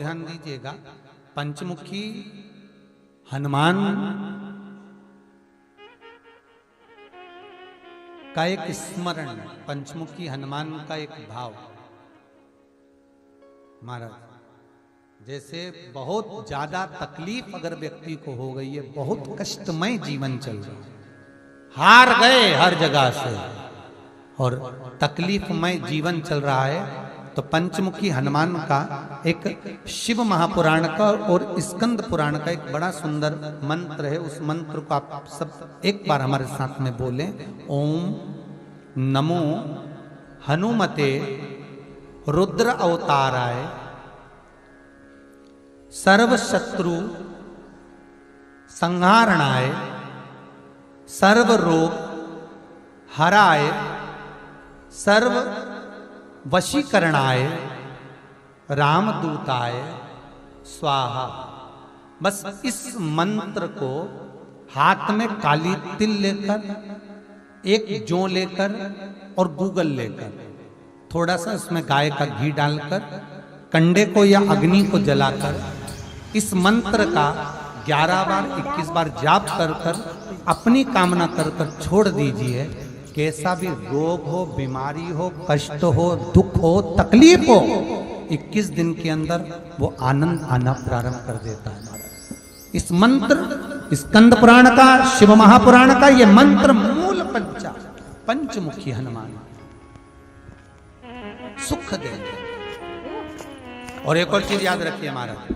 ध्यान दीजिएगा, पंचमुखी हनुमान का एक स्मरण, पंचमुखी हनुमान का एक भाव। महाराज जैसे बहुत ज्यादा तकलीफ अगर व्यक्ति को हो गई है, बहुत कष्टमय जीवन चल रहा है, हार गए हर जगह से और तकलीफमय जीवन चल रहा है, तो पंचमुखी हनुमान का एक शिव महापुराण का और स्कंद पुराण का एक बड़ा सुंदर मंत्र है। उस मंत्र को आप सब एक बार हमारे साथ में बोलें। ओम नमो हनुमते रुद्र अवताराय सर्व शत्रु संहारणाय सर्व रोग हराय सर्व वशीकरणाय रामदूताय स्वाहा। बस इस मंत्र को हाथ में काली तिल लेकर, एक जौ लेकर और गूगल लेकर, थोड़ा सा इसमें गाय का घी डालकर, कंडे को या अग्नि को जलाकर इस मंत्र का 11 बार 21 बार जाप कर कर अपनी कामना कर कर छोड़ दीजिए। कैसा भी रोग हो, बीमारी हो, कष्ट हो, दुख हो, तकलीफ हो, 21 दिन के अंदर वो आनंद आना प्रारंभ कर देता है। इस मंत्र, स्कंद पुराण का, शिव महापुराण का ये मंत्र मूल पंचमुखी हनुमान सुख देंगे। और एक और चीज याद रखिए महाराज,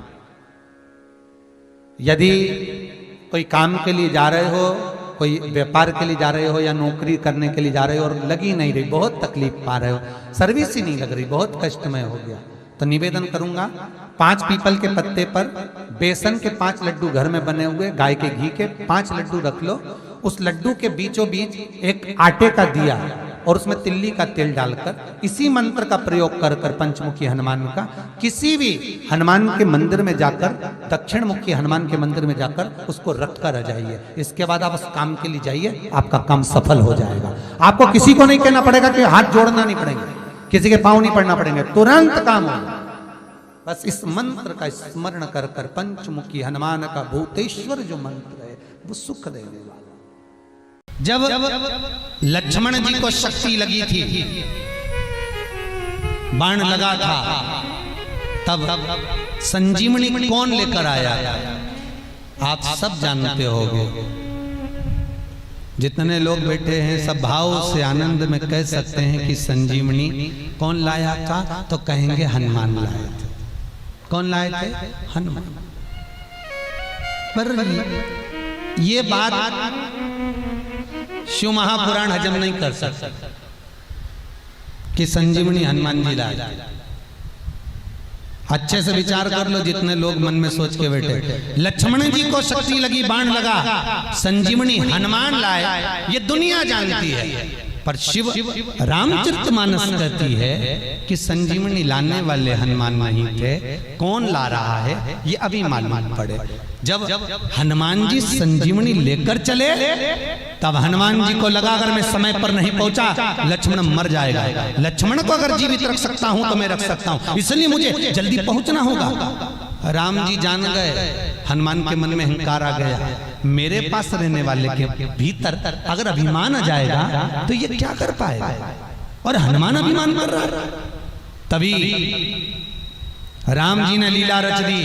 यदि कोई काम के लिए जा रहे हो, कोई व्यापार के लिए जा रहे हो या नौकरी करने के लिए जा रहे हो और लगी नहीं रही, बहुत तकलीफ पा रहे हो, सर्विस ही नहीं लग रही, बहुत कष्टमय हो गया, तो निवेदन करूंगा 5 पीपल के पत्ते पर बेसन के 5 लड्डू घर में बने हुए, गाय के घी के 5 लड्डू रख लो, उस लड्डू के बीचों बीच एक आटे का दिया और उसमें तिल्ली का तेल डालकर इसी मंत्र का प्रयोग कर कर पंचमुखी हनुमान का किसी भी हनुमान के मंदिर में जाकर, दक्षिण मुखी हनुमान के मंदिर में जाकर उसको रख कर आ जाइए। इसके बाद आप उस काम के लिए जाइए, आपका काम सफल हो जाएगा। आपको किसी को नहीं कहना पड़ेगा कि हाथ जोड़ना नहीं पड़ेंगे, किसी के पांव नहीं पड़ना पड़ेंगे, तुरंत काम होगा। बस इस मंत्र का स्मरण कर कर पंचमुखी हनुमान का भूतेश्वर जो मंत्र है वो सुख देने वाला। जब लक्ष्मण जी को शक्ति लगी थी, बाण लगा था, तब संजीवनी कौन लेकर आया आप सब जानते होंगे। जितने लोग बैठे हैं सब भाव से आनंद में कह सकते हैं कि संजीवनी कौन लाया था, तो कहेंगे हनुमान लाए थे। कौन लाए थे? हनुमान। पर ये बात शिव महापुराण हजम नहीं कर सकता कि संजीवनी हनुमान जी लाए। अच्छे से विचार कर लो, जितने लोग मन में सोच के बैठे, लक्ष्मण जी को शक्ति लगी, बाण लगा, संजीवनी हनुमान लाए, ये दुनिया जानती है। पर शिव रामचरितमानस कहती है कि संजीवनी लाने वाले हनुमान नहीं थे, कौन ला रहा है ये अभी मालूम पड़े। जब हनुमान जी संजीवनी लेकर चले तब हनुमान जी को लगा अगर मैं समय पर नहीं पहुंचा लक्ष्मण मर जाएगा, लक्ष्मण को अगर जीवित रख सकता हूं तो मैं रख सकता हूं, इसलिए मुझे जल्दी पहुंचना होगा। राम जी जान गए, हनुमान के मन में अहंकार आ गया, मेरे पास रहने वाले के भीतर अगर अभिमान आ जाएगा तो ये क्या कर पाएगा, और हनुमान अभिमान कर रहा है। तभी राम जी ने लीला रच दी।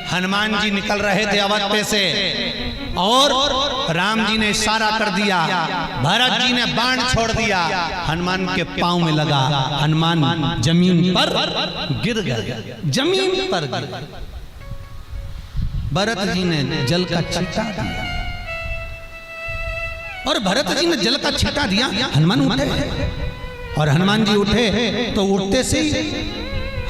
हनुमान जी निकल रहे थे अवध से और राम जी ने इशारा कर दिया, भरत जी ने बाण छोड़ दिया, हनुमान के पांव में लगा, हनुमान जमीन पर गिर गए, जमीन पर गिर। भरत जी ने जल का छींटा दिया और भरत जी ने जल का छींटा दिया, हनुमान उठे और हनुमान जी उठे तो उठते से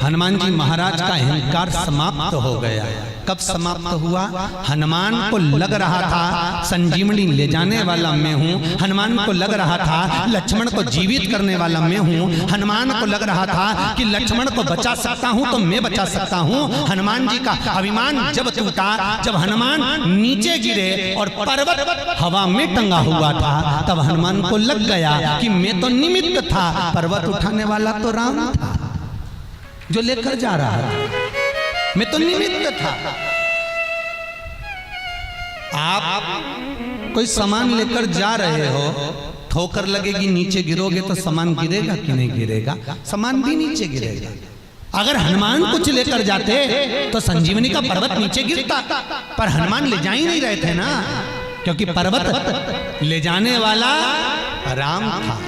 हनुमान जी महाराज का अहंकार समाप्त हो गया। कब समाप्त हुआ? हनुमान को लग रहा था संजीवनी ले जाने वाला मैं हूँ, हनुमान को लग रहा था लक्ष्मण को जीवित करने वाला मैं हूँ, हनुमान को लग रहा था कि लक्ष्मण को बचा सकता हूँ तो मैं बचा सकता हूँ। हनुमान जी का अभिमान जब टूटा, जब हनुमान नीचे गिरे और पर्वत हवा में टंगा हुआ था, तब हनुमान को लग गया कि मैं तो निमित्त था, पर्वत उठाने वाला तो राम था जो लेकर जा रहा था। मैं तो निमित्त था। आप कोई सामान लेकर जा रहे हो, ठोकर लगेगी, नीचे गिरोगे तो सामान गिरेगा कि नहीं गिरेगा? सामान भी नीचे गिरेगा। अगर हनुमान कुछ लेकर जाते तो संजीवनी का पर्वत नीचे गिरता, पर हनुमान ले जा ही नहीं रहे थे ना, क्योंकि पर्वत ले जाने वाला राम था।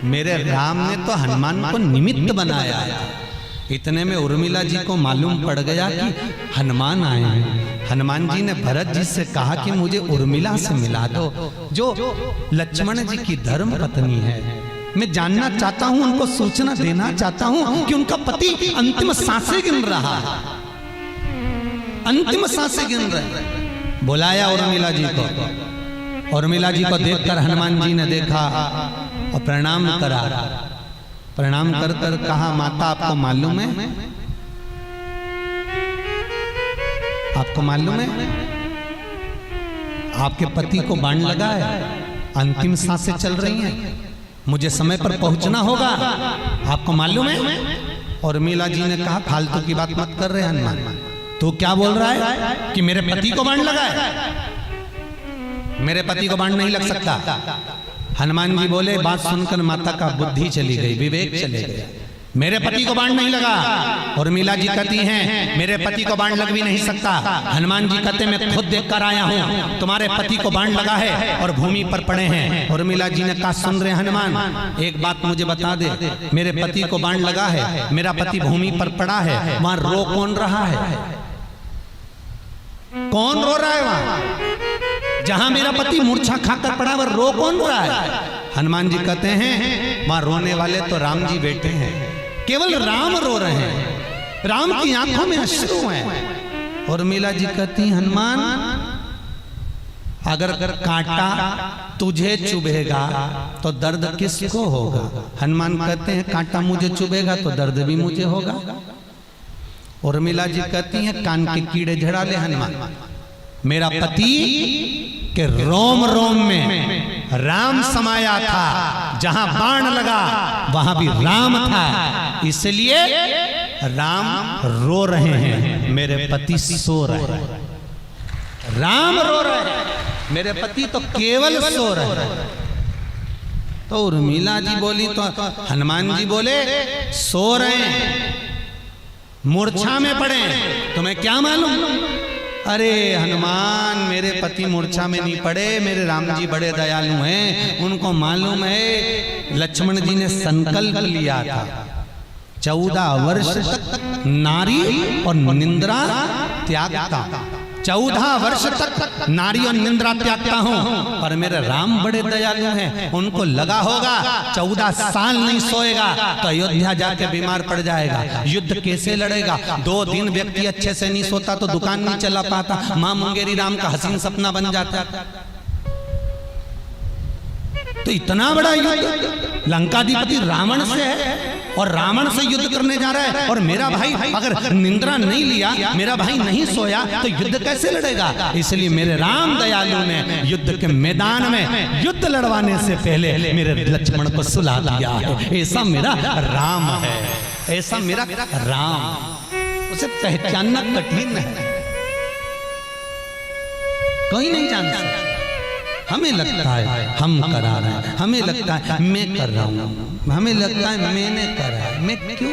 मेरे राम ने तो हनुमान को निमित्त बनाया। इतने में उर्मिला जी को मालूम पड़ गया कि हनुमान आए हैं। हनुमान जी ने भरत जी से कहा कि मुझे उर्मिला से मिला दो, जो लक्ष्मण जी की धर्म पत्नी है। मैं जानना चाहता हूं, उनको सूचना देना चाहता हूं कि उनका पति अंतिम सांसें गिन रहा है, अंतिम सांसें गिन रहे। बुलाया उर्मिला जी को। उर्मिला जी को देखकर हनुमान जी ने देखा और प्रणाम करा। प्रणाम कर कर कहा, माता आपको मालूम है, आपको मालूम है आपके पति को बाण लगा है, अंतिम सांसें चल रही हैं, मुझे समय पर पहुंचना होगा, आपको मालूम है? और उर्मिला जी ने कहा, फालतू की बात मत कर रहे हनुमान, तो क्या बोल रहा है कि मेरे पति को बाण लगा है? मेरे पति को बाण नहीं लग सकता। हनुमान जी बोले, बात सुनकर माता का बुद्धि चली गई, विवेक चले गया। मेरे पति को बाण नहीं लगा। उर्मिला जी कहती हैं, मेरे पति को बाण लग भी नहीं सकता। हनुमान जी कहते, मैं खुद देख कर आया हूँ, तुम्हारे पति को बाण लगा है और भूमि पर पड़े हैं। उर्मिला जी ने कहा, सुन रहे हनुमान, एक बात मुझे बता दे, मेरे पति को बाण लगा है, मेरा पति भूमि पर पड़ा है, वहां रो कौन रहा है? कौन रो रहा है वहां? जहां मेरा पति मूर्छा खाकर पड़ा, वह रो कौन रहा है? हनुमान जी कहते हैं, वहां रोने वाले तो राम जी बैठे हैं, केवल राम रो रहे हैं, राम की आंखों में अश्रु हैं। उर्मिला जी कहती, हनुमान, अगर कांटा तुझे चुभेगा तो दर्द किसको होगा? हनुमान कहते हैं, कांटा मुझे चुभेगा तो दर्द भी मुझे होगा। उर्मिला जी कहती हैं, कान के कीड़े झड़ा ले हनुमान, मेरा पति के रोम रोम में राम समाया था, जहां बाण लगा वहां भी राम था, इसलिए राम रो रहे हैं, मेरे पति सो रहे हैं। राम रो रहे हैं, मेरे पति तो केवल सो रहे हैं। तो उर्मिला जी बोली तो हनुमान जी बोले, सो रहे हैं, मूर्छा में पड़े, तुम्हें क्या मालूम? अरे हनुमान, मेरे पति मूर्छा में नहीं पड़े, मेरे राम जी बड़े दयालु हैं, उनको मालूम है लक्ष्मण जी ने संकल्प लिया था 14 वर्ष तक नारी और निंद्रा त्यागता, 14 वर्ष तक नारी और निंद्रा त्यागता हूं, पर मेरे राम बड़े दयालु हैं, उनको लगा होगा 14 साल नहीं सोएगा तो अयोध्या जाके बीमार पड़ जाएगा, युद्ध कैसे लड़ेगा? 2 दिन व्यक्ति अच्छे से नहीं सोता तो दुकान नहीं चला पाता, मां मुंगेरी राम का हसीन सपना बन जाता। तो इतना बड़ा युद्ध लंकाधिपति रावण से है और रावण से युद्ध करने जा रहा है, और मेरा भाई अगर निंद्रा नहीं लिया, मेरा भाई नहीं सोया तो युद्ध कैसे लड़ेगा? इसलिए मेरे राम दयालु ने युद्ध के मैदान में युद्ध लड़वाने से पहले मेरे लक्ष्मण को सुला दिया है। ऐसा मेरा राम है, ऐसा मेरा राम, उसे पहचानना कठिन है, कोई नहीं जान सकता। हमें लगता है हम करा रहे हैं, हमें लगता है मैं कर रहा हूं, हमें लगता है मैंने करा है, मैं क्यों?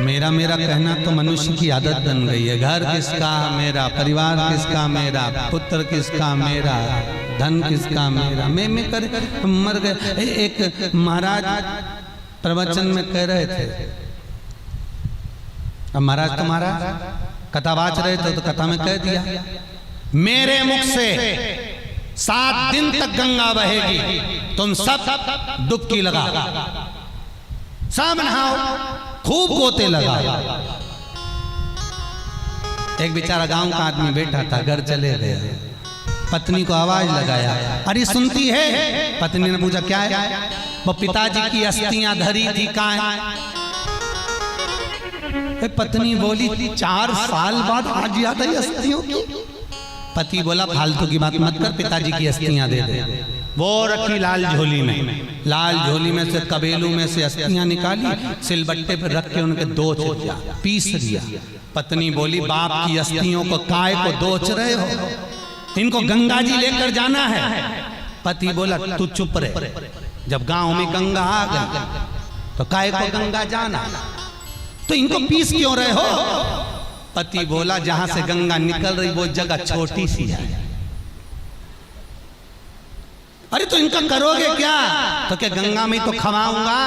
मेरा मेरा कहना तो मनुष्य की आदत बन गई है। घर किसका? मेरा। परिवार किसका? मेरा। पुत्र किसका? मेरा। धन किसका? मेरा। मैं कर मर गए। एक महाराज प्रवचन में कह रहे थे, अब महाराज तो महाराज कथा बाच रहे थे तो कथा में कह दिया, मेरे मुख से 7 दिन तक गंगा बहेगी, तुम सब डुबकी लगा, सब नहाओ, खूब गोते लगा। एक बेचारा गांव का आदमी बैठा था, घर चले गए, पत्नी को आवाज लगाया, अरे सुनती है? पत्नी ने पूछा क्या है? वो पिताजी की अस्थियां धरी थी, कहां है? पत्नी बोली 4 साल बाद आज याद आई अस्थियों की। पति बोला फालतू की बात मत कर, पिताजी की अस्थियां दे दे। वो रखी लाल झोली में, लाल झोली में से कबेलू में से अस्थियां निकाली, सिलबट्टे पर रख के उनके दोच दिया, पीस दिया। पत्नी बोली, बाप की अस्थियों को काय को दोच रहे हो, इनको गंगा जी लेकर जाना है। पति बोला, तू चुप रहे, जब गांव में गंगा आ गई तो काय को गंगा जाना, तो इनको पीस क्यों रहे हो? पति बोला, जहां से गंगा निकल रही वो जगह छोटी सी है। अरे तो इनका करोगे क्या? तो क्या गंगा में तो खवाऊंगा,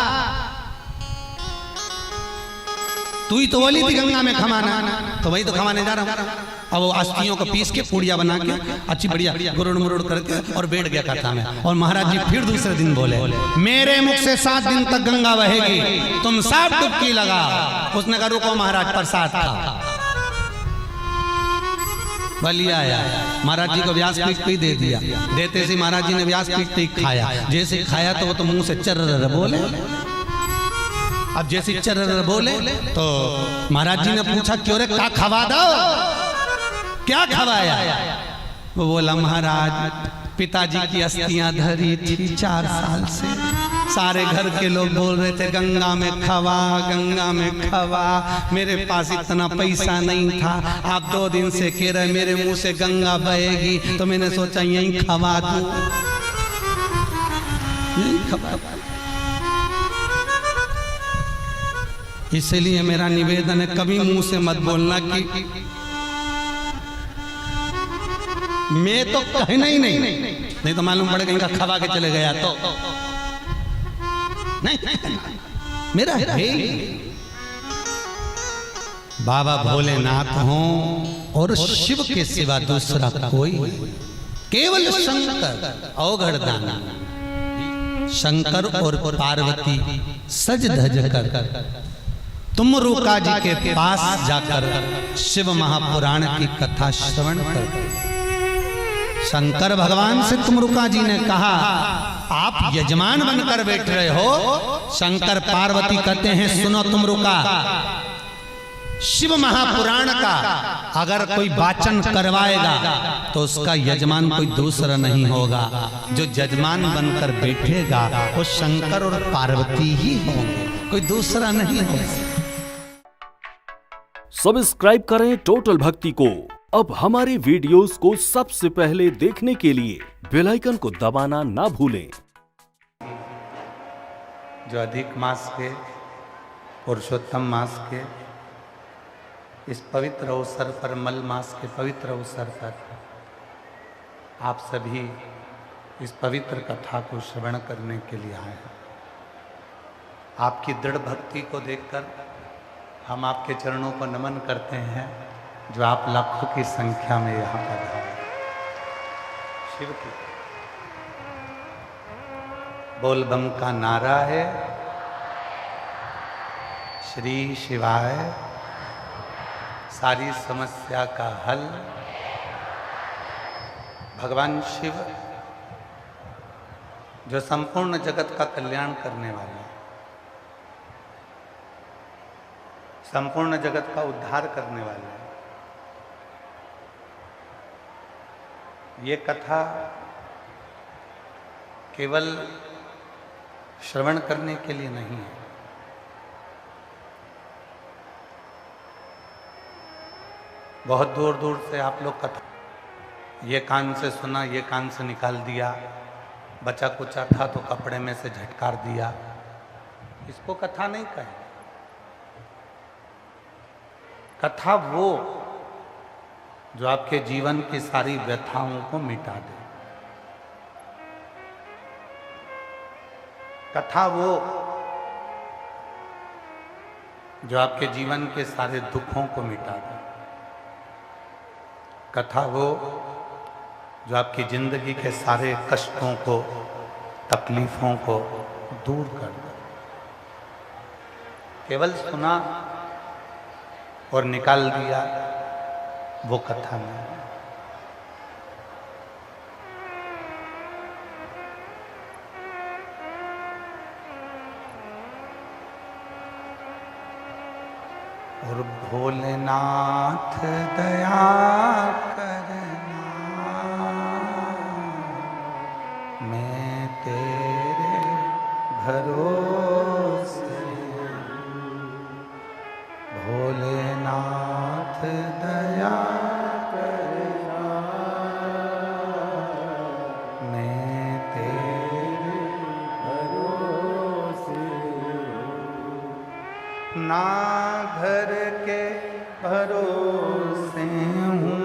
तू ही तो बोली थी गंगा में खवाना, तो वही तो खवाने जा रहा हूं। अब वो अस्थियों को पीस के पूड़िया बना के अच्छी बढ़िया गुरुड़ मुरुड़ करके और बैठ गया कथा में। और महाराज जी फिर दूसरे दिन बोले, मेरे मुख से 7 दिन तक गंगा बहेगी, तुम सब डुबकी लगा। उसने कहा, रुको महाराज, प्रसाद था। बलिया आया, महाराज जी को व्यासपीठ पे दे दिया। देते से महाराज जी ने व्यासपीठ पे खाया। जैसे खाया तो वो तो मुंह से चर्र बोले। अब जैसे चर्र बोले तो महाराज जी ने पूछा, क्यों रे, क्या खवा दो, क्या खवाया? वो बोला, महाराज पिताजी की अस्थियां धरी थी 4 साल से, सारे घर के लोग बोल रहे थे गंगा में खवा, गंगा में खवा। मेरे पास इतना पैसा नहीं था, आप 2 दिन से कह रहे मेरे मुंह से गंगा बहेगी, तो मैंने सोचा यहीं खवा दूं, यहीं खवा। इसलिए मेरा निवेदन है, कभी मुंह से मत बोलना कि मैं तो कहना ही नहीं तो मालूम पड़ेगा इनका खवा के चले गया तो नहीं, मेरा है। बाबा भोलेनाथ हो और शिव के सिवा दूसरा कोई, केवल शंकर अवघड़ दाना। शंकर और पार्वती सज धज कर तुमरुका जी के पास जाकर शिव महापुराण की कथा श्रवण कर। शंकर भगवान से तुमरुका जी ने कहा, आप यजमान बनकर बैठ रहे हो। शंकर पार्वती कहते हैं, सुनो तुमरुका, शिव महापुराण का अगर कोई वाचन करवाएगा तो उसका यजमान कोई दूसरा नहीं होगा। जो यजमान बनकर बैठेगा वो शंकर और पार्वती ही होंगे, कोई दूसरा नहीं होगा। सब्सक्राइब करें टोटल भक्ति को। अब हमारे वीडियोस को सबसे पहले देखने के लिए बेल आइकन को दबाना ना भूलें। जो अधिक मास के, पुरुषोत्तम मास के इस पवित्र अवसर पर, मल मास के पवित्र अवसर पर आप सभी इस पवित्र कथा को श्रवण करने के लिए आए हैं। आपकी दृढ़ भक्ति को देखकर हम आपके चरणों को नमन करते हैं, जो आप लाखों की संख्या में यहाँ पर हैं। शिव की बोल बम का नारा है, श्री शिवाय सारी समस्या का हल। भगवान शिव जो संपूर्ण जगत का कल्याण करने वाले हैं, संपूर्ण जगत का उद्धार करने वाले हैं। ये कथा केवल श्रवण करने के लिए नहीं है, बहुत दूर दूर से आप लोग कथा ये कान से सुना, ये कान से निकाल दिया, बचा कुचा था तो कपड़े में से झटकार दिया, इसको कथा नहीं कहे। कथा वो जो आपके जीवन की सारी व्यथाओं को मिटा दे। कथा वो जो आपके जीवन के सारे दुखों को मिटा दे। कथा वो जो आपकी जिंदगी के सारे कष्टों को, तकलीफों को दूर कर दे। केवल सुना और निकाल दिया वो कथा नहीं। और भोलेनाथ दया करना, मैं तेरे भरोसे, भोलेनाथ दया करना, मैं तेरे भरोसे हूँ। ना घर के भरोसे हूँ,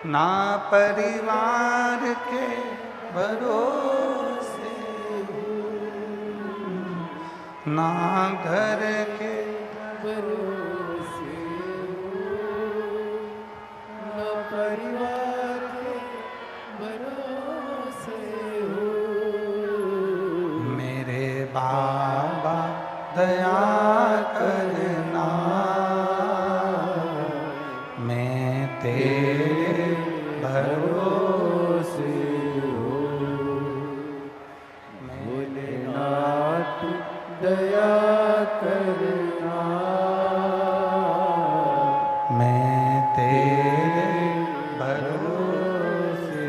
ना परिवार के भरोसे हूँ, ना घर के भरोसे हूँ, ना परिवार के भरोसे हूँ। मेरे बाबा दया करना, मैं तेरे भरोसे हूँ। भोलेनाथ दया करना, मैं तेरे भरोसे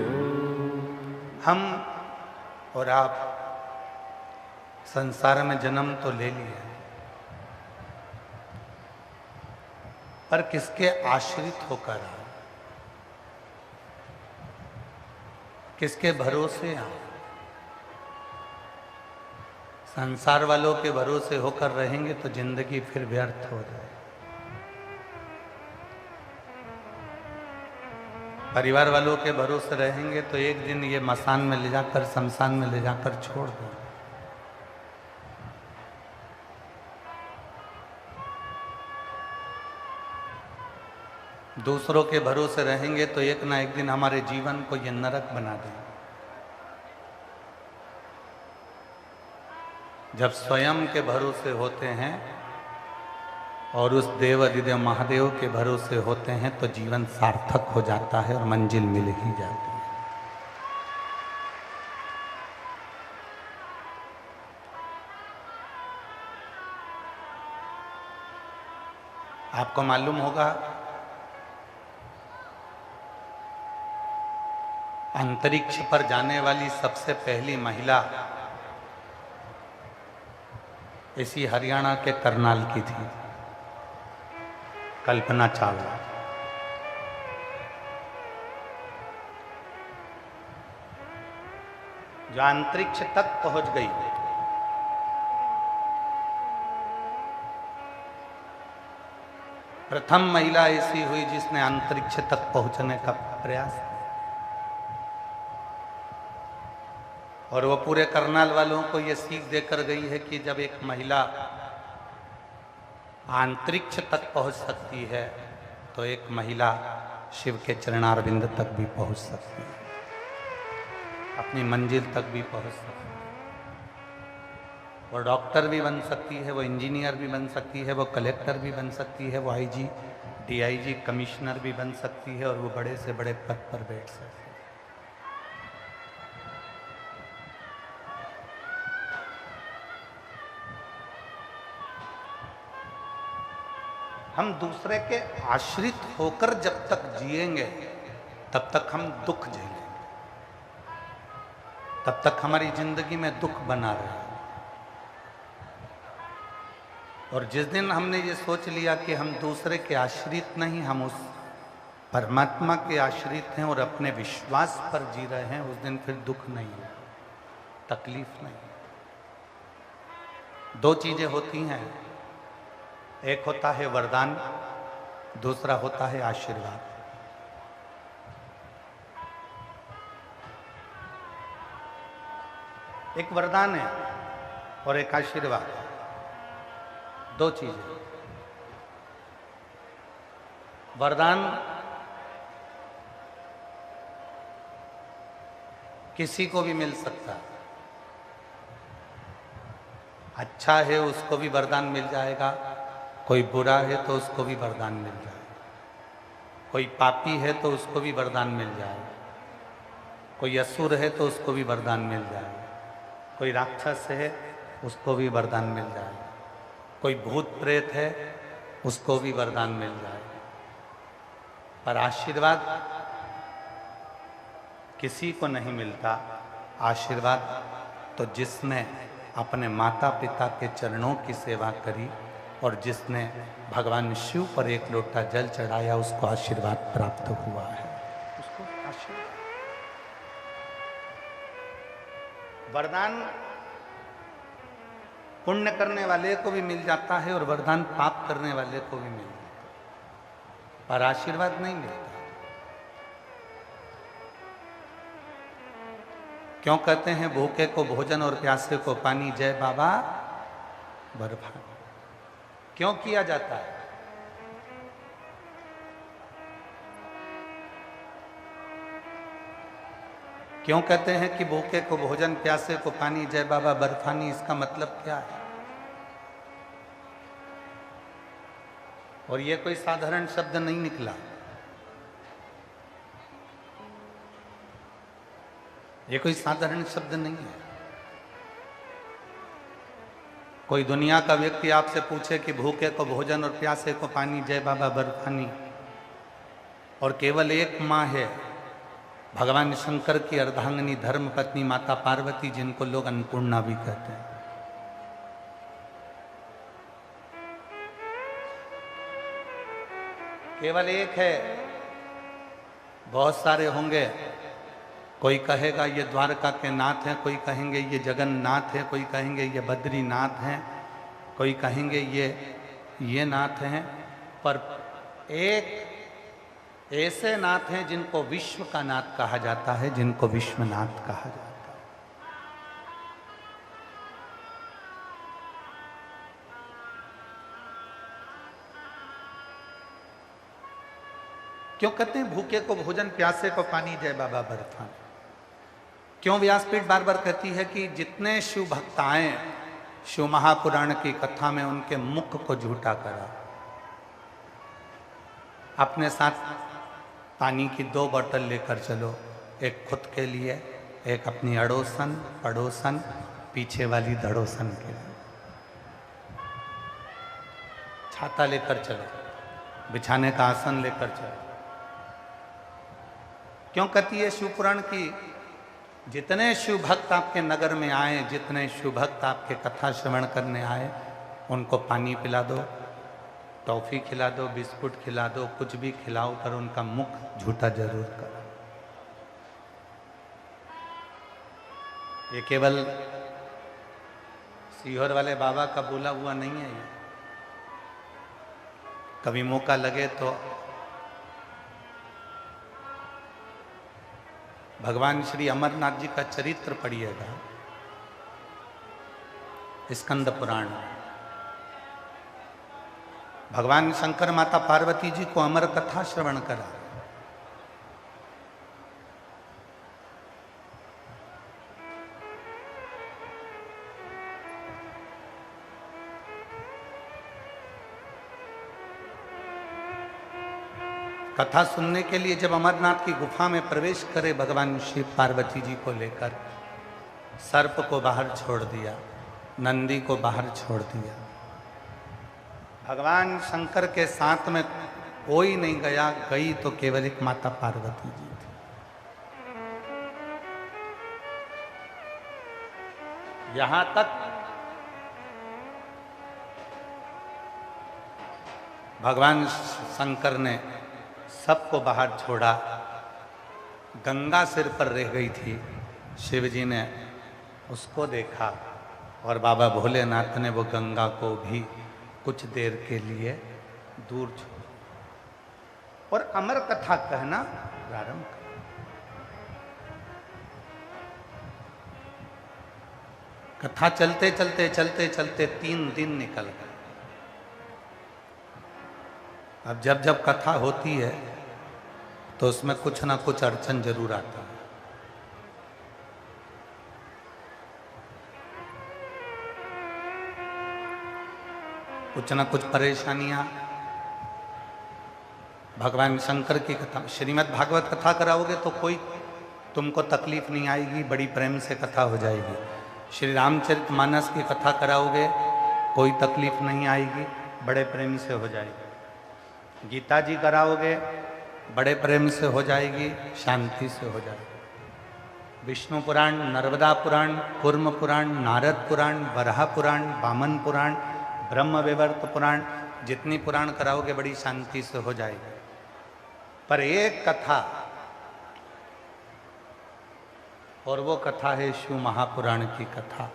हूँ। हम और आप संसार में जन्म तो ले लिया, पर किसके आश्रित होकर आए, किसके भरोसे आए? संसार वालों के भरोसे होकर रहेंगे तो जिंदगी फिर व्यर्थ हो जाए। परिवार वालों के भरोसे रहेंगे तो एक दिन ये मसान में ले जाकर, शमशान में ले जाकर छोड़ दें। दूसरों के भरोसे रहेंगे तो एक ना एक दिन हमारे जीवन को ये नरक बना देंगे। जब स्वयं के भरोसे होते हैं और उस देव अधिदेव महादेव के भरोसे होते हैं तो जीवन सार्थक हो जाता है और मंजिल मिल ही जाती है। आपको मालूम होगा, अंतरिक्ष पर जाने वाली सबसे पहली महिला इसी हरियाणा के करनाल की थी, कल्पना चावला। जो अंतरिक्ष तक पहुंच गई। प्रथम महिला ऐसी हुई जिसने अंतरिक्ष तक पहुंचने का प्रयास किया। और वो पूरे करनाल वालों को ये सीख देकर गई है कि जब एक महिला अंतरिक्ष तक पहुंच सकती है तो एक महिला शिव के चरणारविंद तक भी पहुंच सकती है, अपनी मंजिल तक भी पहुंच सकती है। वो डॉक्टर भी बन सकती है, वो इंजीनियर भी बन सकती है, वो कलेक्टर भी बन सकती है, वो आईजी, डीआईजी, कमिश्नर भी बन सकती है और वो बड़े से बड़े पद पर बैठ सकती है। हम दूसरे के आश्रित होकर जब तक जिएंगे तब तक हम दुख झेलेंगे, तब तक हमारी जिंदगी में दुख बना रहेगा। और जिस दिन हमने ये सोच लिया कि हम दूसरे के आश्रित नहीं, हम उस परमात्मा के आश्रित हैं और अपने विश्वास पर जी रहे हैं, उस दिन फिर दुख नहीं है, तकलीफ नहीं। दो चीजें होती हैं, एक होता है वरदान, दूसरा होता है आशीर्वाद। एक वरदान है और एक आशीर्वाद, दो चीजें। वरदान किसी को भी मिल सकता है, अच्छा है उसको भी वरदान मिल जाएगा, कोई बुरा है तो उसको भी वरदान मिल जाएगा, कोई पापी है तो उसको भी वरदान मिल जाएगा, कोई असुर है तो उसको भी वरदान मिल जाएगा, कोई राक्षस है उसको भी वरदान मिल जाएगा, कोई भूत प्रेत है उसको भी वरदान मिल जाएगा। पर आशीर्वाद किसी को नहीं मिलता, आशीर्वाद तो जिसने अपने माता पिता के चरणों की सेवा करी और जिसने भगवान शिव पर एक लोटा जल चढ़ाया उसको आशीर्वाद प्राप्त हुआ है। उसको आशीर्वाद, वरदान पुण्य करने वाले को भी मिल जाता है और वरदान पाप करने वाले को भी मिल जाता है, पर आशीर्वाद नहीं मिलता। क्यों कहते हैं भूखे को भोजन और प्यासे को पानी, जय बाबा बर्फानी? क्यों किया जाता है? क्यों कहते हैं कि भूखे को भोजन प्यासे को पानी, जय बाबा बर्फानी? इसका मतलब क्या है? और ये कोई साधारण शब्द नहीं निकला, ये कोई साधारण शब्द नहीं है। कोई दुनिया का व्यक्ति आपसे पूछे कि भूखे को भोजन और प्यासे को पानी, जय बाबा बर्फानी, और केवल एक माँ है भगवान शंकर की अर्धांगिनी धर्म पत्नी माता पार्वती, जिनको लोग अन्नपूर्णा भी कहते हैं। केवल एक है, बहुत सारे होंगे। कोई कहेगा ये द्वारका के नाथ हैं, कोई कहेंगे ये जगन्नाथ है, कोई कहेंगे ये बद्रीनाथ हैं, कोई कहेंगे ये नाथ हैं, पर एक ऐसे नाथ हैं जिनको विश्व का नाथ कहा जाता है, जिनको विश्वनाथ कहा जाता है। क्यों कहते हैं भूखे को भोजन प्यासे को पानी, जय बाबा बर्फानी? क्यों व्यासपीठ बार बार कहती है कि जितने शिव भक्त आए शिव महापुराण की कथा में उनके मुख को झूठा करा, अपने साथ पानी की 2 बोतल लेकर चलो, एक खुद के लिए, एक अपनी अड़ोसन पड़ोसन पीछे वाली धड़ोसन के लिए। छाता लेकर चलो, बिछाने का आसन लेकर चलो। क्यों कहती है शिवपुराण की जितने शिव भक्त आपके नगर में आए, जितने शिव भक्त आपके कथा श्रवण करने आए, उनको पानी पिला दो, टॉफी खिला दो, बिस्कुट खिला दो, कुछ भी खिलाओ, पर उनका मुख झूठा जरूर करो। ये केवल सीहोर वाले बाबा का बोला हुआ नहीं है, ये कभी मौका लगे तो भगवान श्री अमरनाथ जी का चरित्र पढ़िएगा स्कंद पुराण। भगवान शंकर माता पार्वती जी को अमर कथा श्रवण करा। कथा सुनने के लिए जब अमरनाथ की गुफा में प्रवेश करे भगवान शिव पार्वती जी को लेकर, सर्प को बाहर छोड़ दिया, नंदी को बाहर छोड़ दिया। भगवान शंकर के साथ में कोई नहीं गया, गई तो केवल एक माता पार्वती जी थी। यहां तक भगवान शंकर ने सबको बाहर छोड़ा, गंगा सिर पर रह गई थी। शिव जी ने उसको देखा और बाबा भोलेनाथ ने वो गंगा को भी कुछ देर के लिए दूर छोड़ा और अमर कथा कहना प्रारंभ कर। कथा चलते चलते चलते चलते 3 दिन निकल गए। अब जब जब कथा होती है तो उसमें कुछ ना कुछ अड़चन जरूर आता है। कुछ ना कुछ परेशानियां। भगवान शंकर की कथा, श्रीमद् भागवत कथा कराओगे तो कोई तुमको तकलीफ नहीं आएगी, बड़ी प्रेम से कथा हो जाएगी। श्री रामचरितमानस की कथा कराओगे कोई तकलीफ नहीं आएगी, बड़े प्रेम से हो जाएगी। गीता जी कराओगे बड़े प्रेम से हो जाएगी, शांति से हो जाएगी। विष्णु पुराण, नर्मदा पुराण, कूर्म पुराण, नारद पुराण, वराह पुराण, वामन पुराण, ब्रह्म विवर्त पुराण, जितनी पुराण कराओगे बड़ी शांति से हो जाएगी। पर एक कथा, और वो कथा है शिव महापुराण की कथा।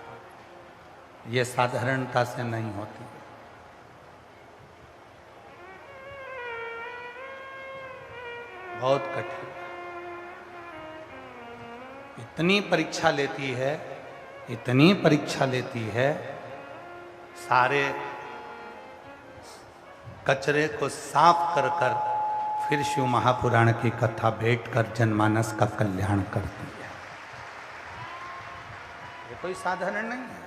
ये साधारणता से नहीं होती। बहुत कठिन, इतनी परीक्षा लेती है, इतनी परीक्षा लेती है, सारे कचरे को साफ कर कर फिर शिव महापुराण की कथा भेंट कर जनमानस का कल्याण करती है। ये कोई साधारण नहीं है।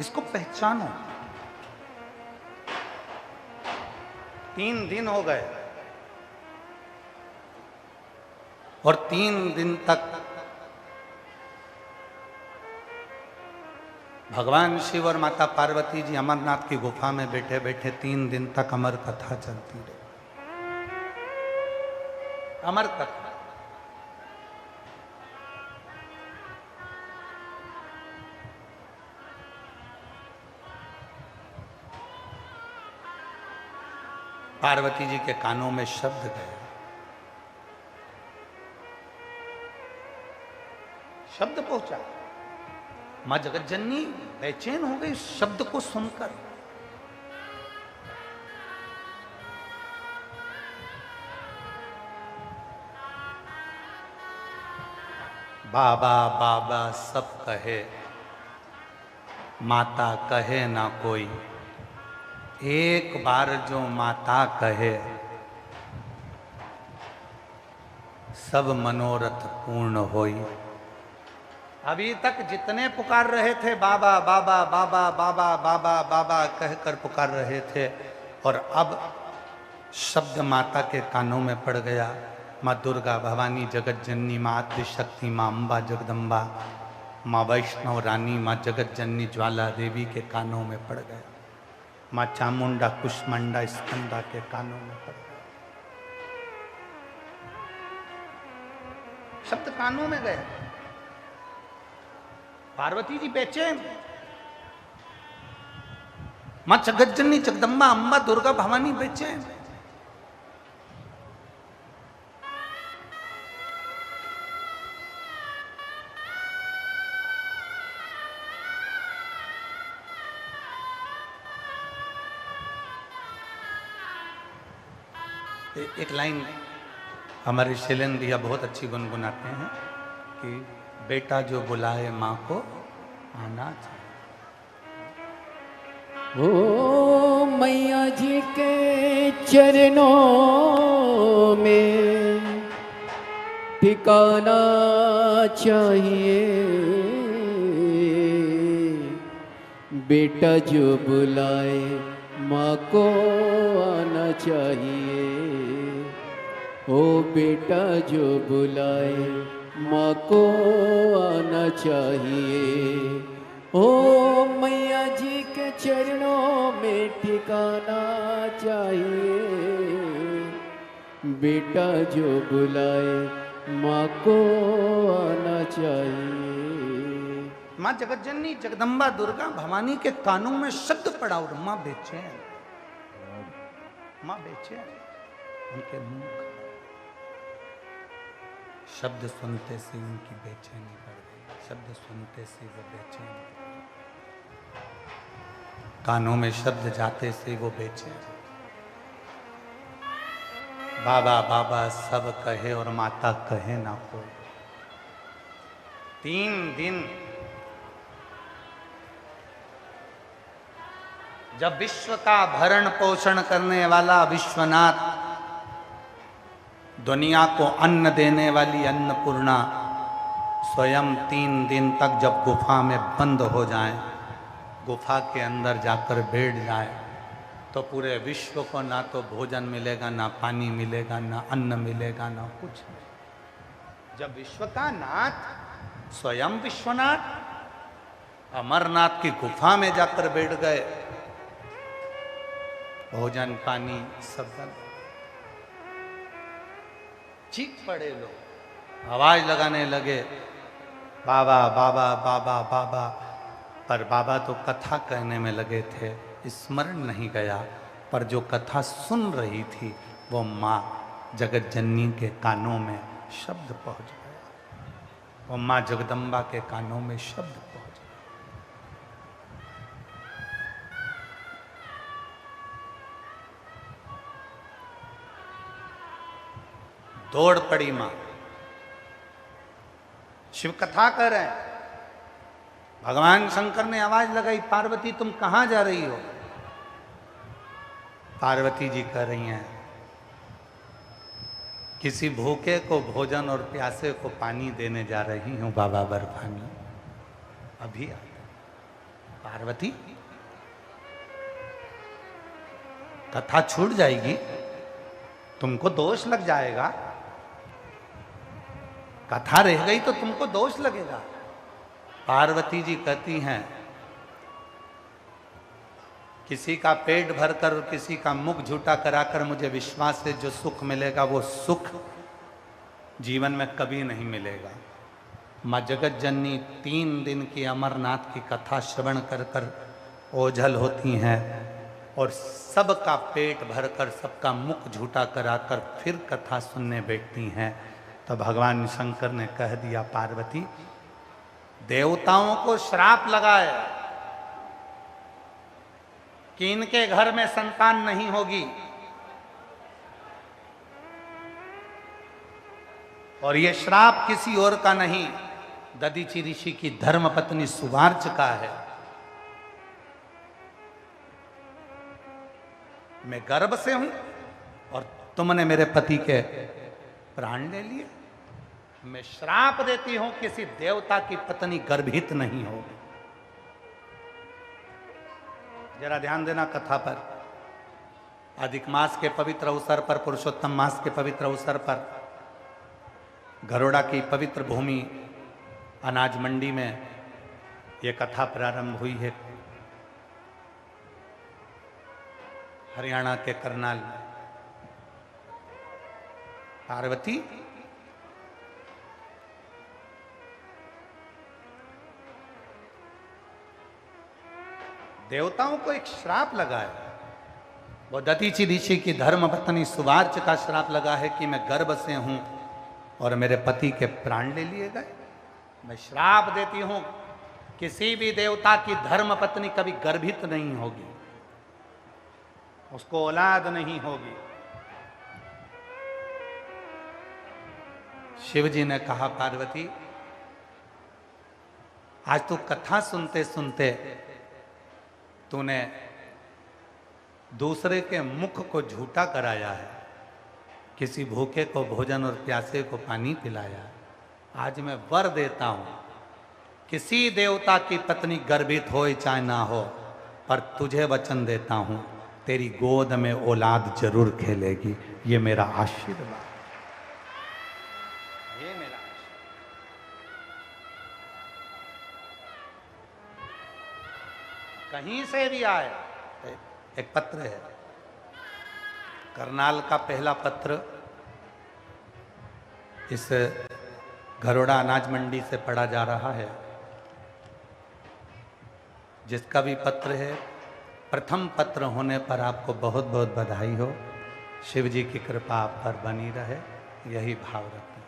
इसको पहचानो। 3 दिन हो गए और 3 दिन तक भगवान शिव और माता पार्वती जी अमरनाथ की गुफा में बैठे बैठे 3 दिन तक अमर कथा चलती रही। अमर कथा। पार्वती जी के कानों में शब्द गए, शब्द पहुंचा। मां जगतजननी बेचैन हो गई शब्द को सुनकर। बाबा बाबा सब कहे, माता कहे ना कोई। एक बार जो माता कहे, सब मनोरथ पूर्ण होई। अभी तक जितने पुकार रहे थे बाबा बाबा बाबा बाबा बाबा बाबा कहकर पुकार रहे थे, और अब शब्द माता के कानों में पड़ गया। माँ दुर्गा, भवानी, जगत जननी, माँ आद्य शक्ति, माँ अम्बा जगदम्बा, माँ वैष्णव रानी, माँ जगत जननी ज्वाला देवी के कानों में पड़ गया। माँ चामुंडा, कुष्मांडा, स्कंदा के कानों में पड़ गया। शब्द कानों में गए। पार्वती जी बेचैन, माँ जगतजननी, जगदम्बा, अम्बा, दुर्गा, भवानी बेचैन। एक लाइन हमारे शैलेंद्र भैया बहुत अच्छी गुनगुनाते हैं कि बेटा जो बुलाए माँ को आना चाहिए। ओ मैया जी के चरणों में ठिकाना चाहिए, बेटा जो बुलाए माँ को आना चाहिए। ओ बेटा जो बुलाए माँ को आना चाहिए। ओ मैया जी के चरणों में ठिकाना चाहिए, बेटा जो बुलाए माँ को आना चाहिए। माँ जगतजननी, जगदम्बा, दुर्गा, भवानी के कानों में शब्द पड़ा और माँ बेचैन, माँ बेचैन। उनके मुंह शब्द सुनते से उनकी बेचैनी बढ़ गई। शब्द सुनते से वो बेचैन, कानों में शब्द जाते से वो बेचैन। बाबा बाबा सब कहे और माता कहे ना कोई। 3 दिन जब विश्व का भरण पोषण करने वाला विश्वनाथ, दुनिया को अन्न देने वाली अन्नपूर्णा स्वयं 3 दिन तक जब गुफा में बंद हो जाए, गुफा के अंदर जाकर बैठ जाए, तो पूरे विश्व को ना तो भोजन मिलेगा, ना पानी मिलेगा, ना अन्न मिलेगा, ना कुछ। जब विश्व का नाथ स्वयं विश्वनाथ अमरनाथ की गुफा में जाकर बैठ गए, भोजन पानी सब बंद, चीख पड़े लोग, आवाज लगाने लगे, बाबा बाबा बाबा बाबा। पर बाबा तो कथा कहने में लगे थे, स्मरण नहीं गया। पर जो कथा सुन रही थी वो माँ जगत जननी के कानों में शब्द पहुंच गया, वो माँ जगदम्बा के कानों में शब्द पहुंच गया। दौड़ पड़ी माँ, शिव कथा कर रहे हैं। भगवान शंकर ने आवाज लगाई, पार्वती तुम कहां जा रही हो? पार्वती जी कह रही हैं, किसी भूखे को भोजन और प्यासे को पानी देने जा रही हूं बाबा बर्फानी, अभी आ। पार्वती कथा छूट जाएगी, तुमको दोष लग जाएगा। कथा रह गई तो तुमको दोष लगेगा। पार्वती जी कहती हैं, किसी का पेट भरकर और किसी का मुख झूठा कराकर मुझे विश्वास से जो सुख मिलेगा वो सुख जीवन में कभी नहीं मिलेगा। माँ जगत जननी 3 दिन की अमरनाथ की कथा श्रवण कर कर ओझल होती हैं और सबका पेट भरकर सबका मुख झूठा कराकर फिर कथा सुनने बैठती हैं। तो भगवान शंकर ने कह दिया, पार्वती देवताओं को श्राप लगाए कि इनके घर में संतान नहीं होगी, और ये श्राप किसी और का नहीं, दधीचि ऋषि की धर्मपत्नी सुवार्च का है। मैं गर्भ से हूं और तुमने मेरे पति के प्राण ले लिए। मैं श्राप देती हूं किसी देवता की पत्नी गर्भित नहीं होगी। जरा ध्यान देना कथा पर। अधिक मास के पवित्र अवसर पर, पुरुषोत्तम मास के पवित्र अवसर पर घरोड़ा की पवित्र भूमि अनाज मंडी में यह कथा प्रारंभ हुई है। हरियाणा के करनाल में पार्वती देवताओं को एक श्राप लगा है। वो दधीचि ऋषि की धर्मपत्नी सुवार्च का श्राप लगा है कि मैं गर्भ से हूं और मेरे पति के प्राण ले लिए गए। मैं श्राप देती हूं किसी भी देवता की धर्मपत्नी कभी गर्भित नहीं होगी, उसको औलाद नहीं होगी। शिव जी ने कहा, पार्वती आज तू कथा सुनते सुनते तूने दूसरे के मुख को झूठा कराया है, किसी भूखे को भोजन और प्यासे को पानी पिलाया है। आज मैं वर देता हूं, किसी देवता की पत्नी गर्भित हो चाहे ना हो, पर तुझे वचन देता हूं तेरी गोद में औलाद जरूर खेलेगी। ये मेरा आशीर्वाद, ये मेरा कहीं से भी आए। एक पत्र है, करनाल का पहला पत्र इस घरोड़ा अनाज मंडी से पढ़ा जा रहा है। जिसका भी पत्र है, प्रथम पत्र होने पर आपको बहुत बहुत बधाई हो। शिव जी की कृपा आप पर बनी रहे, यही भाव रखें।